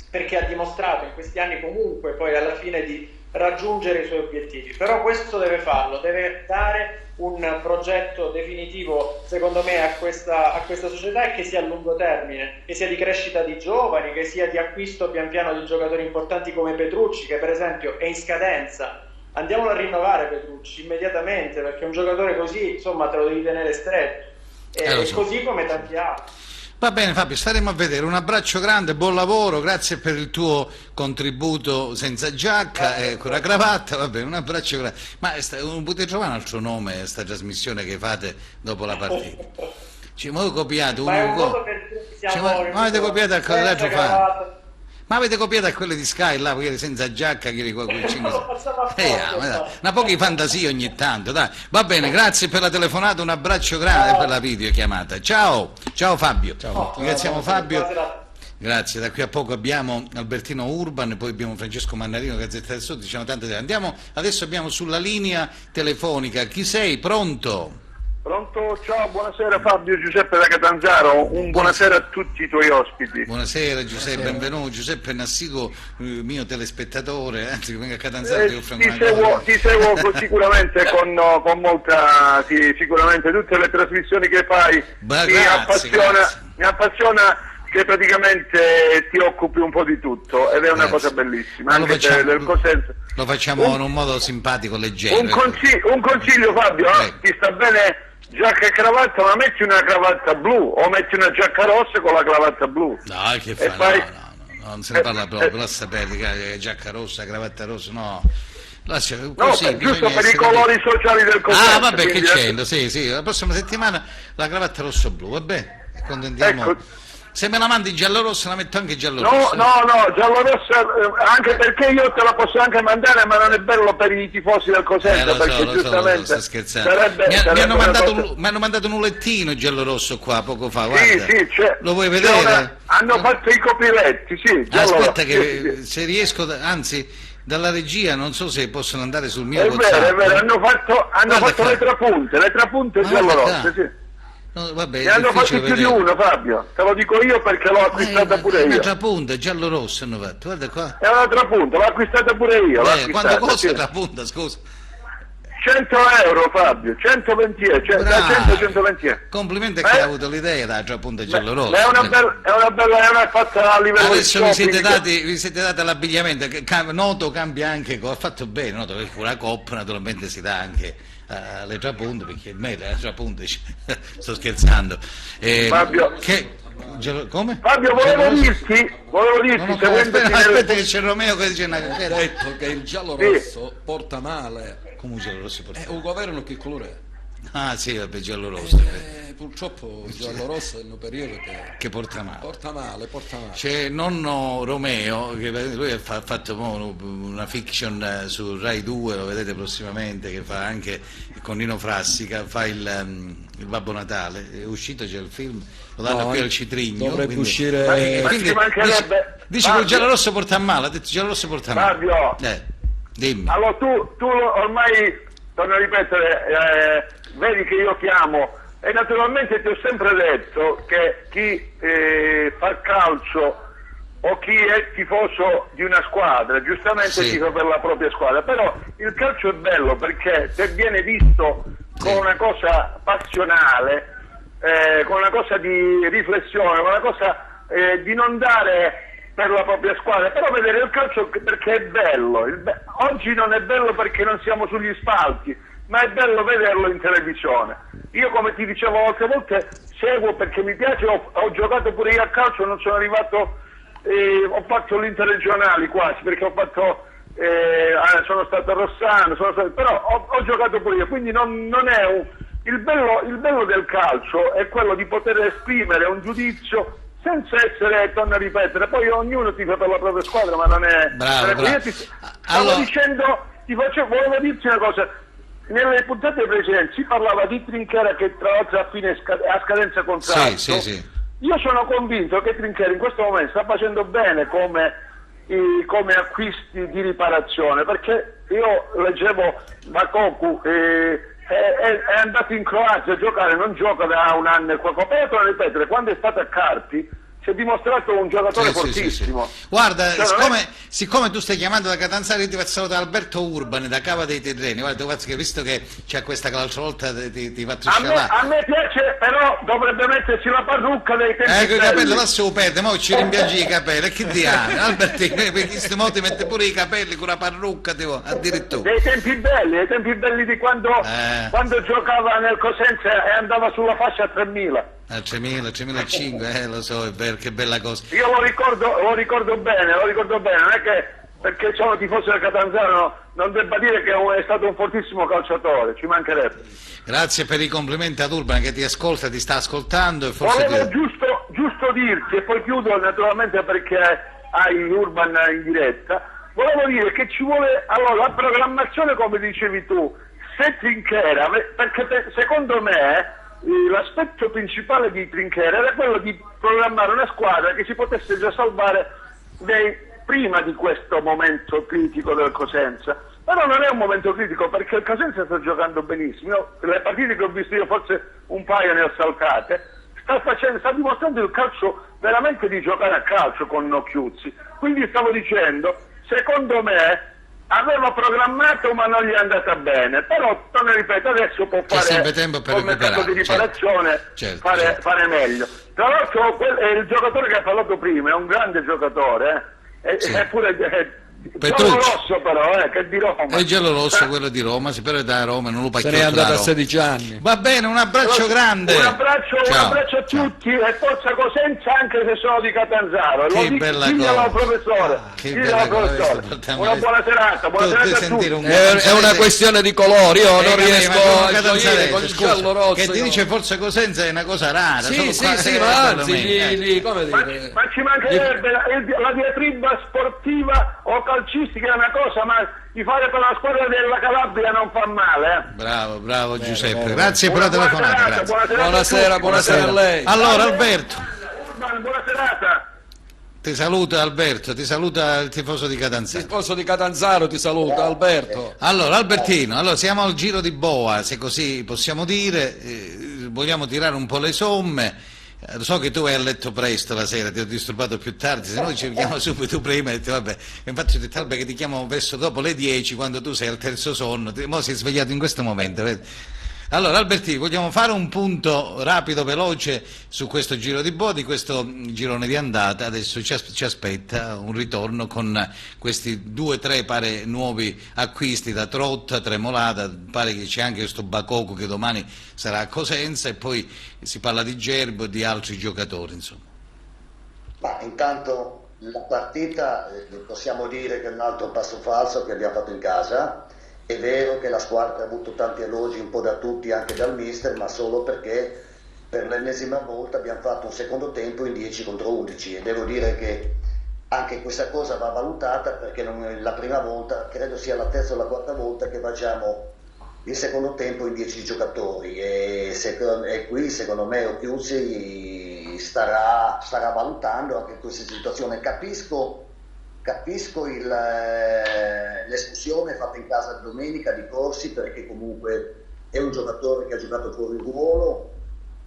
[SPEAKER 8] perché ha dimostrato in questi anni comunque poi alla fine di raggiungere i suoi obiettivi. Però questo deve farlo, deve dare un progetto definitivo, secondo me, a questa società, e che sia a lungo termine, che sia di crescita di giovani, che sia di acquisto pian piano di giocatori importanti come Petrucci, che per esempio è in scadenza. Andiamolo a rinnovare Petrucci immediatamente, perché un giocatore così, insomma, te lo devi tenere stretto, così come tanti altri.
[SPEAKER 1] Va bene Fabio, staremo a vedere. Un abbraccio grande, buon lavoro, grazie per il tuo contributo senza giacca e con la cravatta. Va bene, un abbraccio grande. Ma non potete trovare un altro nome a sta trasmissione che fate dopo la partita? Ci avete copiato
[SPEAKER 8] ma è un modo per
[SPEAKER 1] ma avete copiato al quadrato fa? Ma avete copiato a quelle di Sky là, quelli senza giacca, quelli qua con i 5 una poca di fantasia ogni tanto, dai. Va bene, grazie per la telefonata, un abbraccio grande per la videochiamata. Ciao Fabio. Ringraziamo Fabio. Grazie, da qui a poco abbiamo Albertino Urban, poi abbiamo Francesco Mannarino, Gazzetta del Sud, diciamo tante. Adesso abbiamo sulla linea telefonica. Chi sei? Pronto?
[SPEAKER 7] Pronto? Ciao, buonasera Fabio, Giuseppe da Catanzaro, buonasera a tutti i tuoi ospiti.
[SPEAKER 1] Buonasera Giuseppe, benvenuto. Giuseppe è un assiduo mio telesspettatore, anzi venga a Catanzaro
[SPEAKER 7] ti seguo sicuramente con molta, sicuramente tutte le trasmissioni che fai. Mi appassiona che praticamente ti occupi un po' di tutto ed è una cosa bellissima, anche del Cosenza.
[SPEAKER 1] Lo facciamo in un modo simpatico, leggero.
[SPEAKER 7] Un consiglio Fabio, ti sta bene giacca e cravatta, ma metti una cravatta blu o metti una giacca rossa con la cravatta blu.
[SPEAKER 1] No, che fai? No, non se ne parla proprio, lascia perdere, giacca rossa, cravatta rossa, no. Così,
[SPEAKER 7] giusto per i colori sociali del Cosenza.
[SPEAKER 1] Ah, vabbè, che c'è? Sì, la prossima settimana la cravatta rosso-blu, vabbè, accontentiamo.
[SPEAKER 7] Ecco.
[SPEAKER 1] Se me la mandi giallo-rossa la metto anche giallo-rossa.
[SPEAKER 7] No, giallo-rossa, anche perché io te la posso anche mandare, ma non è bello per i tifosi del Cosenza, perché giustamente
[SPEAKER 1] sto scherzando. Mi hanno mandato un ulettino giallo-rosso qua poco fa, guarda.
[SPEAKER 7] Sì,
[SPEAKER 1] lo vuoi vedere?
[SPEAKER 7] Hanno fatto i copriletti, sì.
[SPEAKER 1] Aspetta che se riesco, anzi dalla regia non so se possono andare sul mio WhatsApp.
[SPEAKER 7] È vero, hanno fatto le trapunte giallo-rosse, sì.
[SPEAKER 1] No, vabbè,
[SPEAKER 7] ne hanno fatti più di uno, Fabio, te lo dico io perché l'ho acquistata pure io. È
[SPEAKER 1] un'altra punta, giallo-rosso hanno fatto, guarda qua.
[SPEAKER 7] È un'altra punta, l'ho acquistata pure io.
[SPEAKER 1] Quanto costa la punta, scusa?
[SPEAKER 7] 100 euro Fabio, 120 euro, 120 euro.
[SPEAKER 1] Complimenti a chi ha avuto l'idea della punta giallo-rossa.
[SPEAKER 7] È una bella fatta a livello
[SPEAKER 1] adesso vi siete dati all'abbigliamento, che noto cambia anche, ha fatto bene, noto che una coppa naturalmente si dà anche le trapunte, perché le trapunte sto scherzando.
[SPEAKER 7] Fabio,
[SPEAKER 1] come?
[SPEAKER 7] Fabio, volevo dirti
[SPEAKER 1] aspetta che c'è Romeo che dice una cosa.
[SPEAKER 3] Ha detto che il giallo rosso porta male.
[SPEAKER 1] Come il giallo rosso porta male?
[SPEAKER 3] Un governo che colore è?
[SPEAKER 1] Ah sì, vabbè, giallo rosso.
[SPEAKER 3] Purtroppo il giallo rosso è un periodo
[SPEAKER 1] che porta male.
[SPEAKER 3] Porta male.
[SPEAKER 1] C'è nonno Romeo, che lui ha fatto una fiction su Rai 2, lo vedete prossimamente, che fa anche con Nino Frassica, fa il Babbo Natale. È uscito, c'è il film, lo danno qui al Citrigno.
[SPEAKER 3] Dovrebbe uscire.
[SPEAKER 1] Dice che il giallo rosso porta male, ha detto il giallo rosso porta male.
[SPEAKER 7] Fabio,
[SPEAKER 1] dimmi.
[SPEAKER 7] Allora tu ormai, torno a ripetere, vedi che io chiamo, e naturalmente ti ho sempre detto che chi fa calcio o chi è tifoso di una squadra giustamente tifa per la propria squadra, però il calcio è bello perché se viene visto con una cosa passionale, con una cosa di riflessione, con una cosa di non dare per la propria squadra, però vedere il calcio perché è bello. Oggi non è bello perché non siamo sugli spalti, ma è bello vederlo in televisione. Io, come ti dicevo altre volte, seguo perché mi piace, ho giocato pure io a calcio, non sono arrivato, ho fatto l'interregionali quasi, perché sono stato a Rossano, però ho giocato pure io, quindi non è il bello del calcio è quello di poter esprimere un giudizio senza essere, torno a ripetere, poi ognuno tifa per la propria squadra, ma non è...
[SPEAKER 1] Bravo.
[SPEAKER 7] Io stavo dicendo, volevo dirti una cosa,
[SPEAKER 5] nelle puntate precedenti si parlava di Trinchera che tra l'altro a scadenza contratto.
[SPEAKER 1] Sì.
[SPEAKER 5] Io sono convinto che Trinchera in questo momento sta facendo bene come acquisti di riparazione, perché io leggevo Bakoku è andato in Croazia a giocare, non gioca da un anno e qualcosa, però torno a ripetere, quando è stato a Carpi si è dimostrato un giocatore fortissimo.
[SPEAKER 1] Sì. Guarda, siccome tu stai chiamando da Catanzaro, io ti faccio salutare Alberto Urbani da Cava dei Terreni. Guarda, che visto che c'è questa che l'altra volta ti faccio scialare.
[SPEAKER 5] A me piace, però dovrebbe mettersi la parrucca dei tempi
[SPEAKER 1] i capelli, lasciamo perdere, mo ci rimpiangi i capelli, che diamo? Albertino, perché questo mo ti mette pure i capelli con la parrucca, addirittura.
[SPEAKER 5] Dei tempi belli di quando giocava nel Cosenza e andava sulla fascia a 3.000.
[SPEAKER 1] A 3.000, 3.500, lo so, è vero, che bella cosa.
[SPEAKER 5] Io lo ricordo bene, non è che perché sono tifoso del Catanzaro non debba dire che è stato un fortissimo calciatore, ci mancherebbe.
[SPEAKER 1] Grazie per i complimenti ad Urban che ti ascolta, ti sta ascoltando e
[SPEAKER 5] volevo giusto dirti, e poi chiudo naturalmente perché hai Urban in diretta, volevo dire che ci vuole, allora la programmazione come dicevi tu, se Trinchera, perché secondo me l'aspetto principale di Trinchera era quello di programmare una squadra che si potesse già salvare prima di questo momento critico del Cosenza. Però non è un momento critico perché il Cosenza sta giocando benissimo. Le partite che ho visto io, forse un paio ne ho saltate, sta dimostrando il calcio veramente di giocare a calcio con Chiuzzi. Quindi stavo dicendo, secondo me aveva programmato ma non gli è andata bene, però torno a ripetere, adesso può fare
[SPEAKER 1] sempre tempo per recuperare,
[SPEAKER 5] di riparazione,
[SPEAKER 1] certo.
[SPEAKER 5] fare meglio. Tra l'altro il giocatore che ha parlato prima è un grande giocatore, è pure giallo-rosso però, che è di Roma.
[SPEAKER 1] È giallo-rosso quello di Roma, però è da Roma, non lo
[SPEAKER 3] se n'è andato a 16 anni.
[SPEAKER 1] Va bene, un abbraccio grande.
[SPEAKER 5] Un abbraccio a tutti e forza Cosenza anche se sono di Catanzaro.
[SPEAKER 1] Che bella cosa.
[SPEAKER 5] Professore. Una buona serata, a tutti.
[SPEAKER 3] È una questione di colori, io non riesco a gioire con il giallo-rosso.
[SPEAKER 1] Che ti dice forza Cosenza è una cosa rara.
[SPEAKER 3] Sì, ma anzi, come dire.
[SPEAKER 5] Ma ci mancherebbe la diatriba sportiva o calcistica è una cosa, ma di fare per la squadra della Calabria non fa male.
[SPEAKER 1] Bravo Giuseppe, grazie per la telefonata.
[SPEAKER 3] Buonasera a lei.
[SPEAKER 1] Allora Alberto,
[SPEAKER 5] buona serata.
[SPEAKER 1] ti saluta Alberto, ti saluta il tifoso di Catanzaro.
[SPEAKER 3] Il tifoso di Catanzaro ti saluta, Alberto.
[SPEAKER 1] Allora Albertino, siamo al giro di boa, se così possiamo dire, vogliamo tirare un po' le somme. So che tu vai a letto presto la sera, ti ho disturbato più tardi, se no ci chiamo subito prima e vabbè. Infatti ho detto Albe che ti chiamo verso dopo le 10 quando tu sei al terzo sonno, mo sei svegliato in questo momento, vedi? Allora Albertino, vogliamo fare un punto rapido, veloce su questo giro di boa, di questo girone di andata. Adesso ci aspetta un ritorno con questi 2-3 pare nuovi acquisti da Trotta, Tremolada, pare che c'è anche questo Bakoku che domani sarà a Cosenza e poi si parla di Gerbo e di altri giocatori, insomma.
[SPEAKER 9] Ma intanto la partita possiamo dire che è un altro passo falso che abbiamo fatto in casa. È vero che la squadra ha avuto tanti elogi un po' da tutti, anche dal mister, ma solo perché per l'ennesima volta abbiamo fatto un secondo tempo in 10 contro 11 e devo dire che anche questa cosa va valutata perché non è la prima volta, credo sia la terza o la quarta volta che facciamo il secondo tempo in 10 giocatori e qui secondo me Occhiuzzi starà valutando anche questa situazione. Capisco l'escursione fatta in casa domenica di Corsi perché comunque è un giocatore che ha giocato fuori ruolo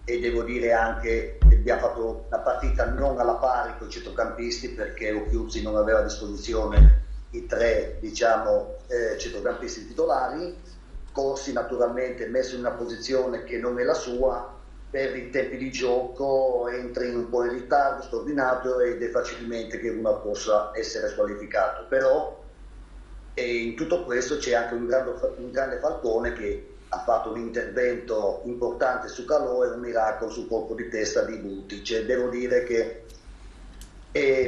[SPEAKER 9] e devo dire anche che abbiamo fatto la partita non alla pari con i centrocampisti perché Occhiuzzi non aveva a disposizione i 3 centrocampisti titolari. Corsi naturalmente messo in una posizione che non è la sua, per i tempi di gioco entra un po' in ritardo, stordinato ed è facilmente che uno possa essere squalificato, però in tutto questo c'è anche un grande Falcone che ha fatto un intervento importante su Calò e un miracolo sul colpo di testa di Butic. Devo dire che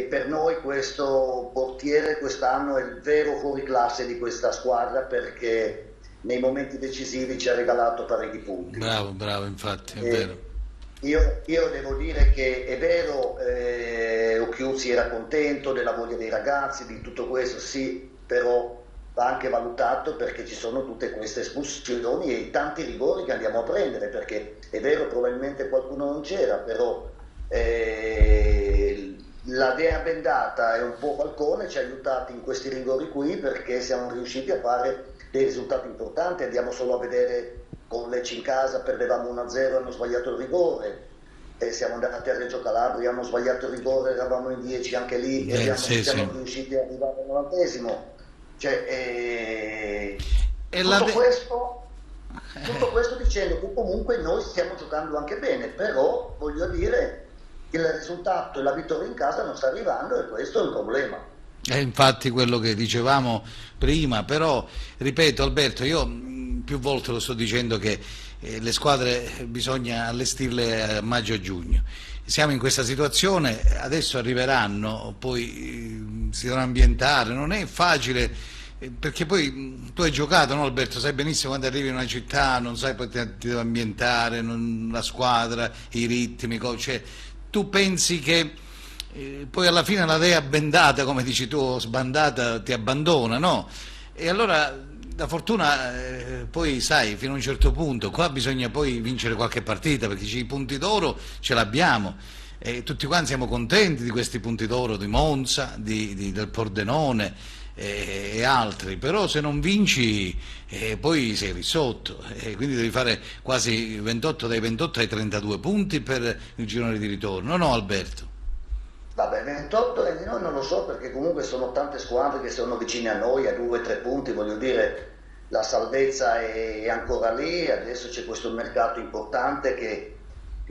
[SPEAKER 9] per noi questo portiere quest'anno è il vero fuoriclasse di questa squadra perché nei momenti decisivi ci ha regalato parecchi punti.
[SPEAKER 1] Bravo, infatti, è vero.
[SPEAKER 9] Io devo dire che è vero, Occhiuzzi era contento della voglia dei ragazzi, di tutto questo, sì, però va anche valutato, perché ci sono tutte queste espulsioni e tanti rigori che andiamo a prendere, perché è vero, probabilmente qualcuno non c'era, però la Dea Bendata e un po' Falcone ci ha aiutati in questi rigori qui, perché siamo riusciti a fare dei risultati importanti. Andiamo solo a vedere con Lecce in casa, perdevamo 1-0, hanno sbagliato il rigore, siamo andati a Reggio Calabria, hanno sbagliato il rigore, eravamo in 10 anche lì e siamo riusciti ad arrivare al 90°. Cioè, tutto questo dicendo che comunque noi stiamo giocando anche bene, però voglio dire il risultato e la vittoria in casa non sta arrivando, e questo è un problema.
[SPEAKER 1] È infatti quello che dicevamo prima, però ripeto Alberto, io più volte lo sto dicendo che le squadre bisogna allestirle a maggio e giugno. Siamo in questa situazione, adesso arriveranno, poi si dovranno ambientare, non è facile, perché poi tu hai giocato, no Alberto? Sai benissimo quando arrivi in una città, non sai poi ti devi ambientare, la squadra, i ritmi, cioè tu pensi che poi alla fine la Dea bendata, come dici tu, sbandata, ti abbandona, no? E allora la fortuna poi sai, fino a un certo punto, qua bisogna poi vincere qualche partita, perché i punti d'oro ce l'abbiamo e tutti quanti siamo contenti di questi punti d'oro di Monza, del Pordenone e altri, però se non vinci poi sei lì sotto, quindi devi fare quasi 28, dai 28 ai 32 punti per il girone di ritorno, no Alberto?
[SPEAKER 9] Vabbè, 28 e di noi non lo so, perché comunque sono tante squadre che sono vicine a noi, a 2-3 punti, voglio dire, la salvezza è ancora lì, adesso c'è questo mercato importante che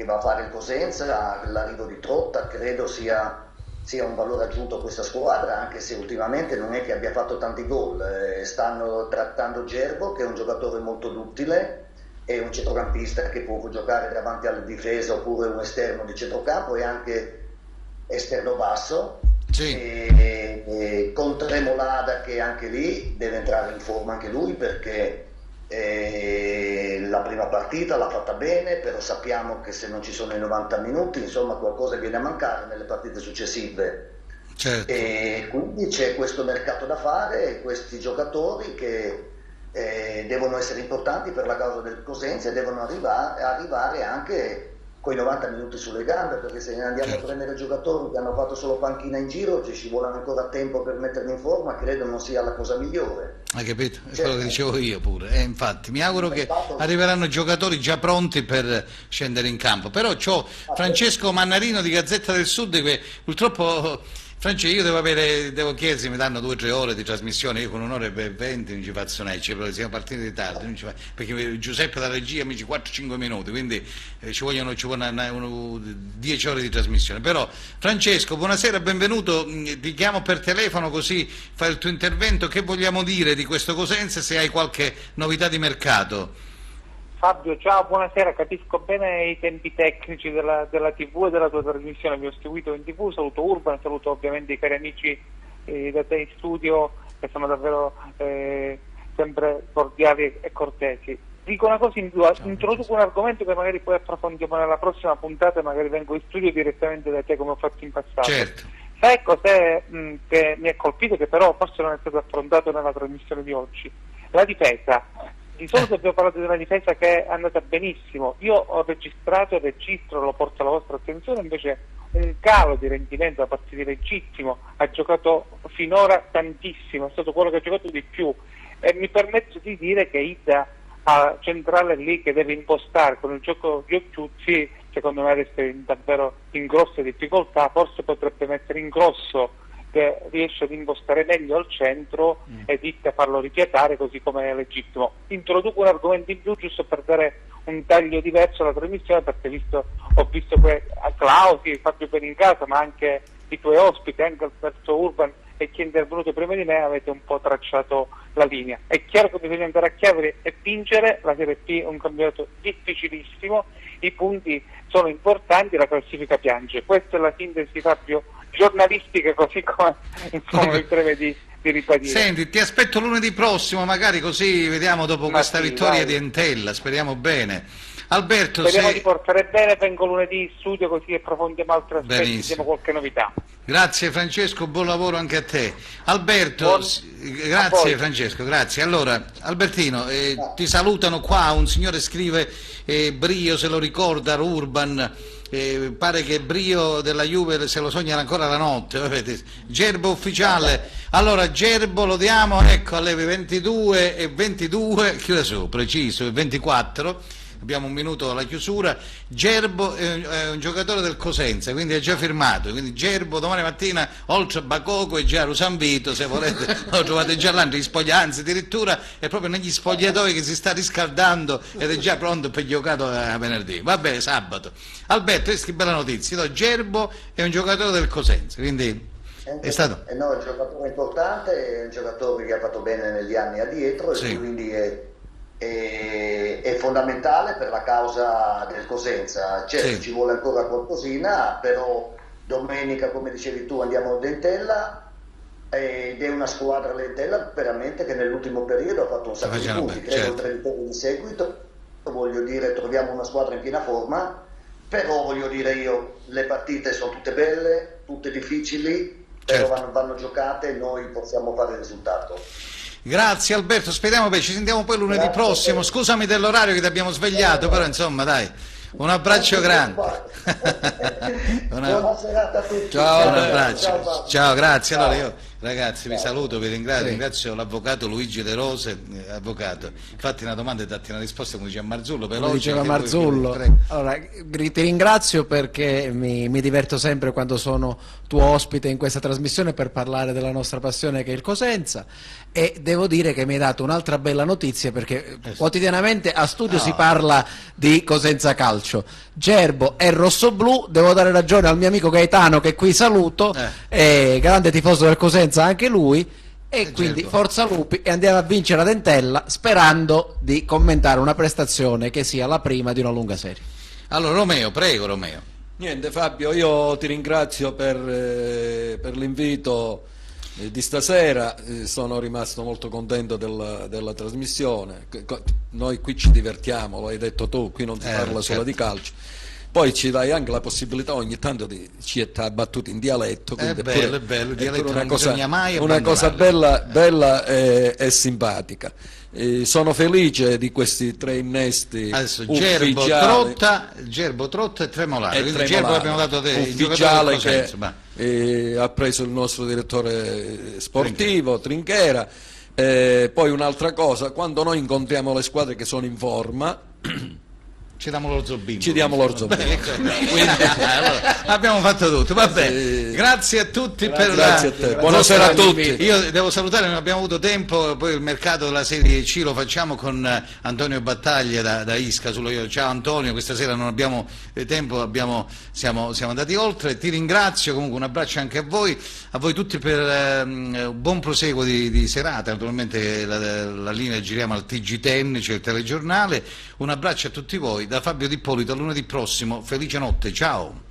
[SPEAKER 9] va a fare il Cosenza, l'arrivo di Trotta credo sia un valore aggiunto a questa squadra, anche se ultimamente non è che abbia fatto tanti gol. Stanno trattando Gerbo, che è un giocatore molto duttile, è un centrocampista che può giocare davanti alla difesa oppure un esterno di centrocampo e anche esterno basso, con Tremolada che anche lì deve entrare in forma anche lui, perché la prima partita l'ha fatta bene, però sappiamo che se non ci sono i 90 minuti insomma qualcosa viene a mancare nelle partite successive.
[SPEAKER 1] Certo.
[SPEAKER 9] E quindi c'è questo mercato da fare, questi giocatori che devono essere importanti per la causa del Cosenza e devono arrivare anche con i 90 minuti sulle gambe, perché se andiamo a prendere giocatori che hanno fatto solo panchina in giro, ci vuole ancora tempo per metterli in forma, credo non sia la cosa migliore.
[SPEAKER 1] Hai capito? È quello che dicevo io pure. Infatti mi auguro che arriveranno giocatori già pronti per scendere in campo, però c'ho Francesco Mannarino di Gazzetta del Sud che purtroppo Francesco, io devo chiedere se mi danno 2 o 3 ore di trasmissione, io con 1 ora e 20 non ci faccio niente, siamo partiti di tardi, perché Giuseppe dalla regia mi dice 4-5 minuti, quindi ci vogliono 10 ore di trasmissione. Però Francesco, buonasera, benvenuto, ti chiamo per telefono così fai il tuo intervento, che vogliamo dire di questo Cosenza, se hai qualche novità di mercato?
[SPEAKER 10] Fabio, ciao, buonasera, capisco bene i tempi tecnici della TV e della tua trasmissione, vi ho seguito in TV, saluto Urban, saluto ovviamente i cari amici da te in studio che sono davvero sempre cordiali e cortesi. Dico una cosa in più, introduco un argomento che magari poi approfondiamo nella prossima puntata e magari vengo in studio direttamente da te come ho fatto in passato.
[SPEAKER 1] Certo.
[SPEAKER 10] Sai cos'è che mi ha colpito, che però forse non è stato affrontato nella trasmissione di oggi? La difesa. Di solito abbiamo parlato di una difesa che è andata benissimo, io ho registrato e registro, lo porto alla vostra attenzione, invece un calo di rendimento da parte di Legittimo, ha giocato finora tantissimo, è stato quello che ha giocato di più e mi permetto di dire che Ida centrale lì che deve impostare con il gioco di Occhiuzzi, secondo me adesso è davvero in grosse difficoltà, forse potrebbe mettere in grosso che riesce ad impostare meglio al centro e Ditta a farlo ripiatare, così come è Legittimo. Introduco un argomento in più giusto per dare un taglio diverso alla trasmissione, perché ho visto a Clausi, Fabio Benincasa, ma anche i tuoi ospiti, anche Alberto Urban e chi è intervenuto prima di me, avete un po' tracciato la linea. È chiaro che bisogna andare a Chiavari e vincere, la Serie B è un campionato difficilissimo, i punti sono importanti, la classifica piange. Questa è la sintesi, Fabio, giornalistica, così come insomma mi preme di ribadire.
[SPEAKER 1] Senti, ti aspetto lunedì prossimo, magari così vediamo dopo questa vittoria di Entella, speriamo bene. Alberto,
[SPEAKER 10] speriamo di portare bene, vengo lunedì in studio così approfondiamo altri aspetti,
[SPEAKER 1] Benissimo.
[SPEAKER 10] insieme qualche novità.
[SPEAKER 1] Grazie Francesco, buon lavoro anche a te. Alberto, grazie Francesco, grazie. Allora, Albertino, ti salutano qua, un signore scrive Brio se lo ricorda, Urban, pare che Brio della Juve se lo sogna ancora la notte. Gerbo ufficiale, allora Gerbo lo diamo, ecco, alle 22:22, chiude su, preciso, 24. Abbiamo un minuto alla chiusura. Gerbo è un giocatore del Cosenza, quindi è già firmato, quindi Gerbo domani mattina oltre a Bacoco e già San Vito, se volete lo trovate già là negli anzi addirittura è proprio negli spogliatoi che si sta riscaldando ed è già pronto per giocare a venerdì, va bene, sabato. Alberto, che bella notizia, no? Gerbo è un giocatore del Cosenza, quindi è stato...
[SPEAKER 9] No, è un giocatore importante, è un giocatore che ha fatto bene negli anni addietro e quindi è fondamentale per la causa del Cosenza. Certo, ci vuole ancora qualcosina, però domenica, come dicevi tu, andiamo a Dentella ed è una squadra Dentella veramente che nell'ultimo periodo ha fatto un sacco di punti, credo 3 vittorie di seguito, voglio dire, troviamo una squadra in piena forma, però voglio dire io, le partite sono tutte belle, tutte difficili, però vanno giocate e noi possiamo fare il risultato.
[SPEAKER 1] Grazie Alberto, speriamo, ci sentiamo poi lunedì prossimo. Scusami dell'orario che ti abbiamo svegliato, però insomma dai, un abbraccio grande.
[SPEAKER 9] Buona serata a tutti.
[SPEAKER 1] Ciao, un abbraccio. Ciao, grazie. Allora io ragazzi vi saluto, vi ringrazio l'avvocato Luigi De Rose, avvocato. Infatti una domanda e datti una risposta come diceva Marzullo,
[SPEAKER 4] come diceva Marzullo. Allora, ti ringrazio perché mi diverto sempre quando sono tuo ospite in questa trasmissione per parlare della nostra passione che è il Cosenza, e devo dire che mi hai dato un'altra bella notizia perché quotidianamente a studio si parla di Cosenza Calcio, Gerbo e rossoblù. Devo dare ragione al mio amico Gaetano che qui saluto, è grande tifoso del Cosenza anche lui, e quindi forza Lupi, e andiamo a vincere a Dentella sperando di commentare una prestazione che sia la prima di una lunga serie.
[SPEAKER 1] Allora Romeo, prego Romeo.
[SPEAKER 3] Niente Fabio, io ti ringrazio per l'invito di stasera, sono rimasto molto contento della trasmissione, noi qui ci divertiamo, lo hai detto tu, qui non si parla solo di calcio. Poi ci dai anche la possibilità ogni tanto di città battute in dialetto, quindi
[SPEAKER 1] è bello, il dialetto
[SPEAKER 3] una cosa bella e simpatica. Sono felice di questi 3 innesti.
[SPEAKER 1] Adesso
[SPEAKER 3] ufficiali.
[SPEAKER 1] Gerbo, Trotta e Tremolare.
[SPEAKER 3] Quindi
[SPEAKER 1] Gerbo l'abbiamo dato
[SPEAKER 3] ufficiale che ha preso il nostro direttore sportivo Trinchera. Poi un'altra cosa, quando noi incontriamo le squadre che sono in forma
[SPEAKER 1] ci diamo l'orzo bimbo.
[SPEAKER 3] Allora,
[SPEAKER 1] abbiamo fatto tutto, va bene. Grazie a tutti.
[SPEAKER 3] Grazie a te. Buonasera a tutti.
[SPEAKER 1] Io devo salutare, non abbiamo avuto tempo, poi il mercato della Serie C lo facciamo con Antonio Battaglia da Isca ciao Antonio, questa sera non abbiamo tempo, siamo andati oltre. Ti ringrazio, comunque un abbraccio anche a voi tutti per un buon proseguo di serata. Naturalmente la linea giriamo al TG10, c'è il telegiornale. Un abbraccio a tutti voi da Fabio Di Ippolito, a lunedì prossimo, felice notte, ciao.